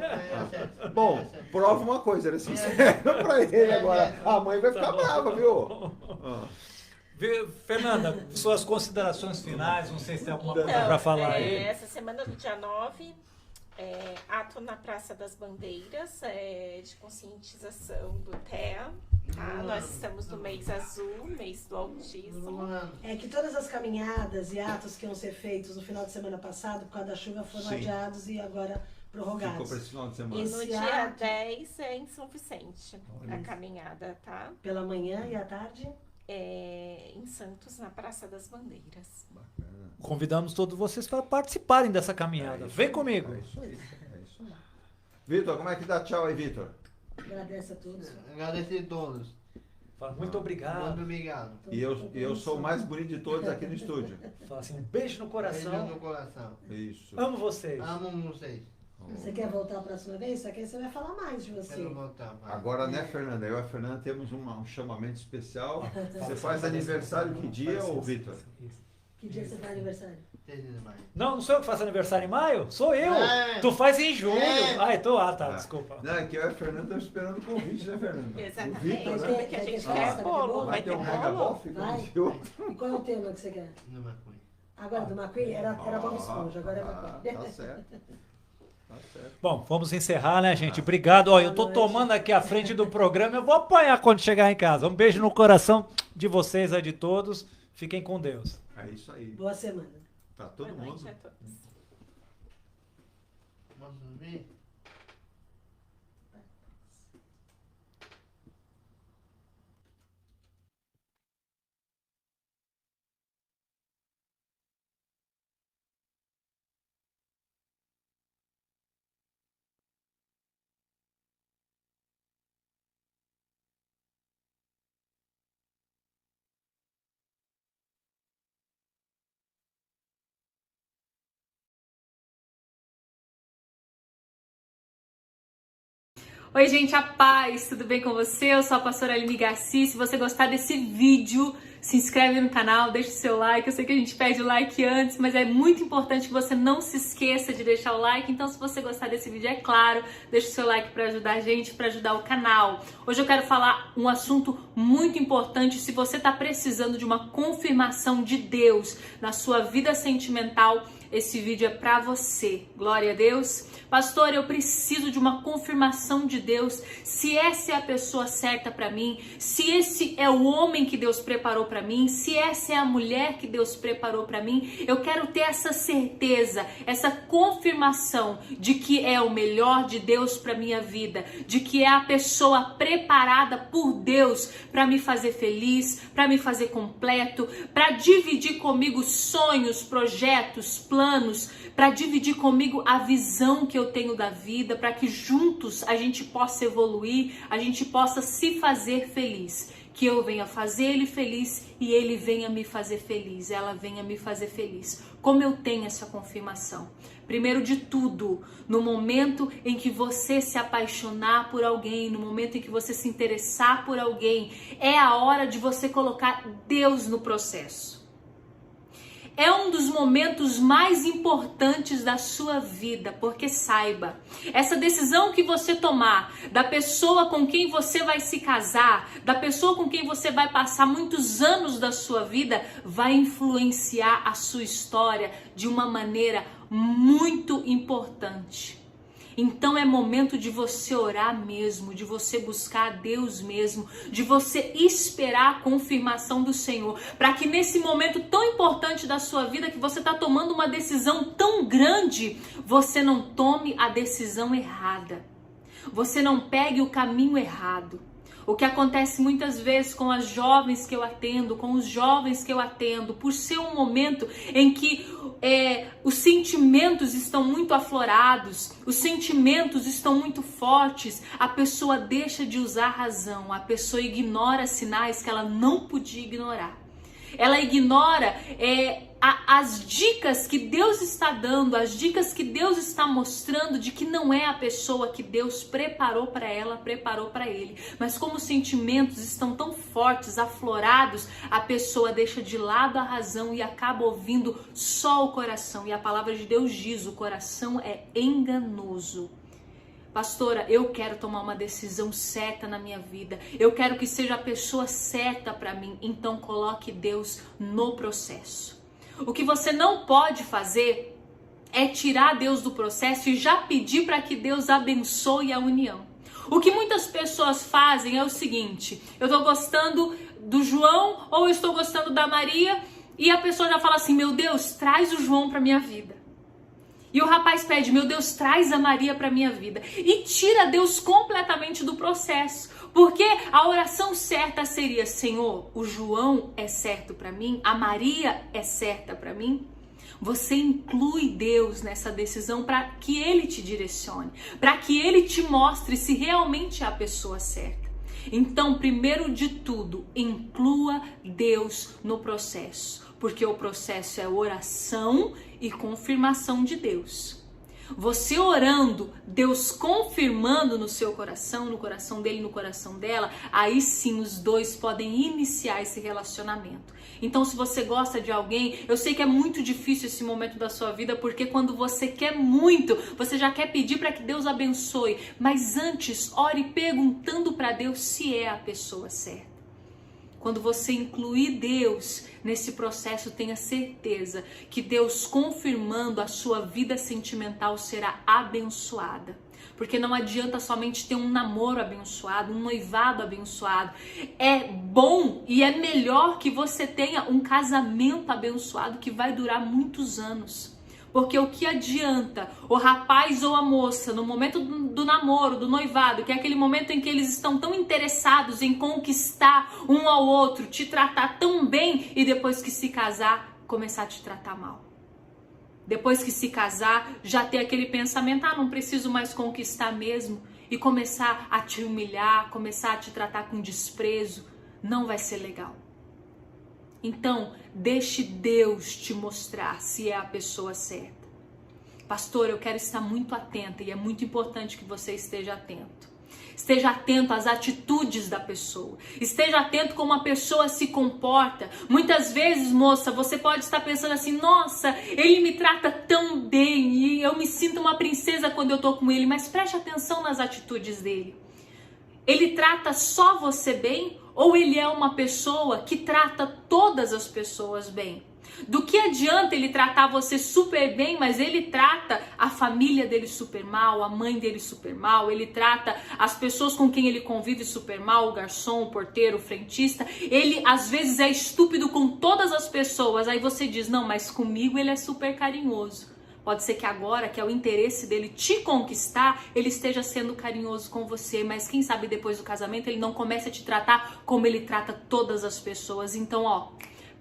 Bom, prova uma coisa, era sincero pra ele agora. A mãe vai ficar brava, viu? Fernanda, suas considerações finais, não sei se tem alguma coisa para falar aí. Essa semana do dia 9, ato na Praça das Bandeiras, de conscientização do TEA. Nós estamos no mês azul, mês do autismo. Que todas as caminhadas e atos que iam ser feitos no final de semana passado, por causa da chuva, foram adiados e agora prorrogados. Ficou para esse final de semana. E no dia 10 é em São Vicente, a caminhada, tá? Pela manhã e à tarde? Em Santos, na Praça das Bandeiras. Bacana. Convidamos todos vocês para participarem dessa caminhada. Vem comigo. É isso aí. Vitor, como é que dá tchau aí, Vitor? Agradeço a todos. Agradecer a todos. Fala, muito obrigado. Muito obrigado. E eu sou o mais bonito de todos aqui no estúdio. Fala assim, um beijo no coração. Beijo no coração. Isso. Amo vocês. Amo vocês. Você quer voltar a próxima vez? Só que aí você vai falar mais de você. Quero voltar. vai. Agora, né, Fernanda? Eu e a Fernanda temos um chamamento especial. Você faz aniversário que dia, ô Vitor? Que dia você faz aniversário? 13 de maio. Não sou eu que faço aniversário em maio? Sou eu! É. Tu faz em julho! É. Ah, então, tá, desculpa. Não, é que eu e a Fernanda estamos esperando o convite, né, Fernanda? Exatamente. O Vitor, Vai né? ter- Que a vai ter gente festa, quer vai ter bolo, Vai ter um bolo. regabof Vai. como o E qual é o tema que você quer? No McQueen. Agora do McQueen? Era Bob Esponja, agora é McQueen. Tá certo. Tá certo. Bom, vamos encerrar, né, gente? Obrigado. Ó, eu tô tomando aqui a frente do programa, eu vou apanhar quando chegar em casa. Um beijo no coração de vocês, de todos. Fiquem com Deus. É isso aí. Boa semana. Tá todo Boa noite mundo. a todos. Vamos dormir? Oi, gente, a paz, tudo bem com você? Eu sou a pastora Aline Garcia. Se você gostar desse vídeo, se inscreve no canal, deixa o seu like. Eu sei que a gente pede o like antes, mas é muito importante que você não se esqueça de deixar o like. Então, se você gostar desse vídeo, é claro, deixa o seu like para ajudar a gente, para ajudar o canal. Hoje eu quero falar um assunto muito importante. Se você está precisando de uma confirmação de Deus na sua vida sentimental, esse vídeo é para você. Glória a Deus. Pastor, eu preciso de uma confirmação de Deus, se essa é a pessoa certa para mim, se esse é o homem que Deus preparou para mim, se essa é a mulher que Deus preparou para mim. Eu quero ter essa certeza, essa confirmação de que é o melhor de Deus para minha vida, de que é a pessoa preparada por Deus para me fazer feliz, para me fazer completo, para dividir comigo sonhos, projetos, planos, para dividir comigo a visão que eu tenho da vida, para que juntos a gente possa evoluir, a gente possa se fazer feliz. Que eu venha fazer ele feliz e ele venha me fazer feliz, ela venha me fazer feliz. Como eu tenho essa confirmação? Primeiro de tudo, no momento em que você se apaixonar por alguém, no momento em que você se interessar por alguém, é a hora de você colocar Deus no processo. É um dos momentos mais importantes da sua vida, porque saiba, essa decisão que você tomar, da pessoa com quem você vai se casar, da pessoa com quem você vai passar muitos anos da sua vida, vai influenciar a sua história de uma maneira muito importante. Então é momento de você orar mesmo, de você buscar a Deus mesmo, de você esperar a confirmação do Senhor, para que nesse momento tão importante da sua vida, que você está tomando uma decisão tão grande, você não tome a decisão errada, você não pegue o caminho errado. O que acontece muitas vezes com as jovens que eu atendo, com os jovens que eu atendo, por ser um momento em que os sentimentos estão muito aflorados, os sentimentos estão muito fortes, a pessoa deixa de usar a razão, a pessoa ignora sinais que ela não podia ignorar. Ela ignora as dicas que Deus está dando, as dicas que Deus está mostrando de que não é a pessoa que Deus preparou para ela, preparou para ele. Mas como os sentimentos estão tão fortes, aflorados, a pessoa deixa de lado a razão e acaba ouvindo só o coração. E a palavra de Deus diz, o coração é enganoso. Pastora, eu quero tomar uma decisão certa na minha vida. Eu quero que seja a pessoa certa para mim. Então coloque Deus no processo. O que você não pode fazer é tirar Deus do processo e já pedir para que Deus abençoe a união. O que muitas pessoas fazem é o seguinte: eu estou gostando do João ou eu estou gostando da Maria, e a pessoa já fala assim: meu Deus, traz o João para minha vida. E o rapaz pede: meu Deus, traz a Maria para minha vida. E tira Deus completamente do processo. Porque a oração certa seria: Senhor, o João é certo para mim? A Maria é certa para mim? Você inclui Deus nessa decisão para que Ele te direcione, para que Ele te mostre se realmente é a pessoa certa. Então, primeiro de tudo, inclua Deus no processo, porque o processo é oração e confirmação de Deus. Você orando, Deus confirmando no seu coração, no coração dele, no coração dela, aí sim os dois podem iniciar esse relacionamento. Então, se você gosta de alguém, eu sei que é muito difícil esse momento da sua vida, porque quando você quer muito, você já quer pedir para que Deus abençoe, mas antes, ore perguntando para Deus se é a pessoa certa. Quando você incluir Deus nesse processo, tenha certeza que Deus confirmando a sua vida sentimental será abençoada. Porque não adianta somente ter um namoro abençoado, um noivado abençoado. É bom e é melhor que você tenha um casamento abençoado que vai durar muitos anos. Porque o que adianta o rapaz ou a moça, no momento do namoro, do noivado, que é aquele momento em que eles estão tão interessados em conquistar um ao outro, te tratar tão bem, e depois que se casar, começar a te tratar mal. Depois que se casar, já ter aquele pensamento, não preciso mais conquistar mesmo, e começar a te humilhar, começar a te tratar com desprezo, não vai ser legal. Então, deixe Deus te mostrar se é a pessoa certa. Pastor, eu quero estar muito atenta, e é muito importante que você esteja atento. Esteja atento às atitudes da pessoa. Esteja atento como a pessoa se comporta. Muitas vezes, moça, você pode estar pensando assim, nossa, ele me trata tão bem e eu me sinto uma princesa quando eu tô com ele. Mas preste atenção nas atitudes dele. Ele trata só você bem ou ele é uma pessoa que trata todas as pessoas bem? Do que adianta ele tratar você super bem, mas ele trata a família dele super mal, a mãe dele super mal, ele trata as pessoas com quem ele convive super mal, o garçom, o porteiro, o frentista. Ele às vezes é estúpido com todas as pessoas, aí você diz, não, mas comigo ele é super carinhoso. Pode ser que agora, que é o interesse dele te conquistar, ele esteja sendo carinhoso com você, mas quem sabe depois do casamento ele não comece a te tratar como ele trata todas as pessoas. Então,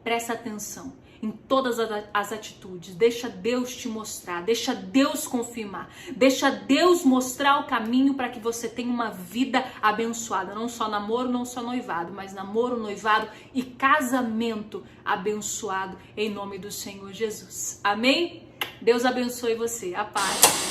presta atenção em todas as atitudes, deixa Deus te mostrar, deixa Deus confirmar, deixa Deus mostrar o caminho para que você tenha uma vida abençoada, não só namoro, não só noivado, mas namoro, noivado e casamento abençoado em nome do Senhor Jesus. Amém? Deus abençoe você. A paz.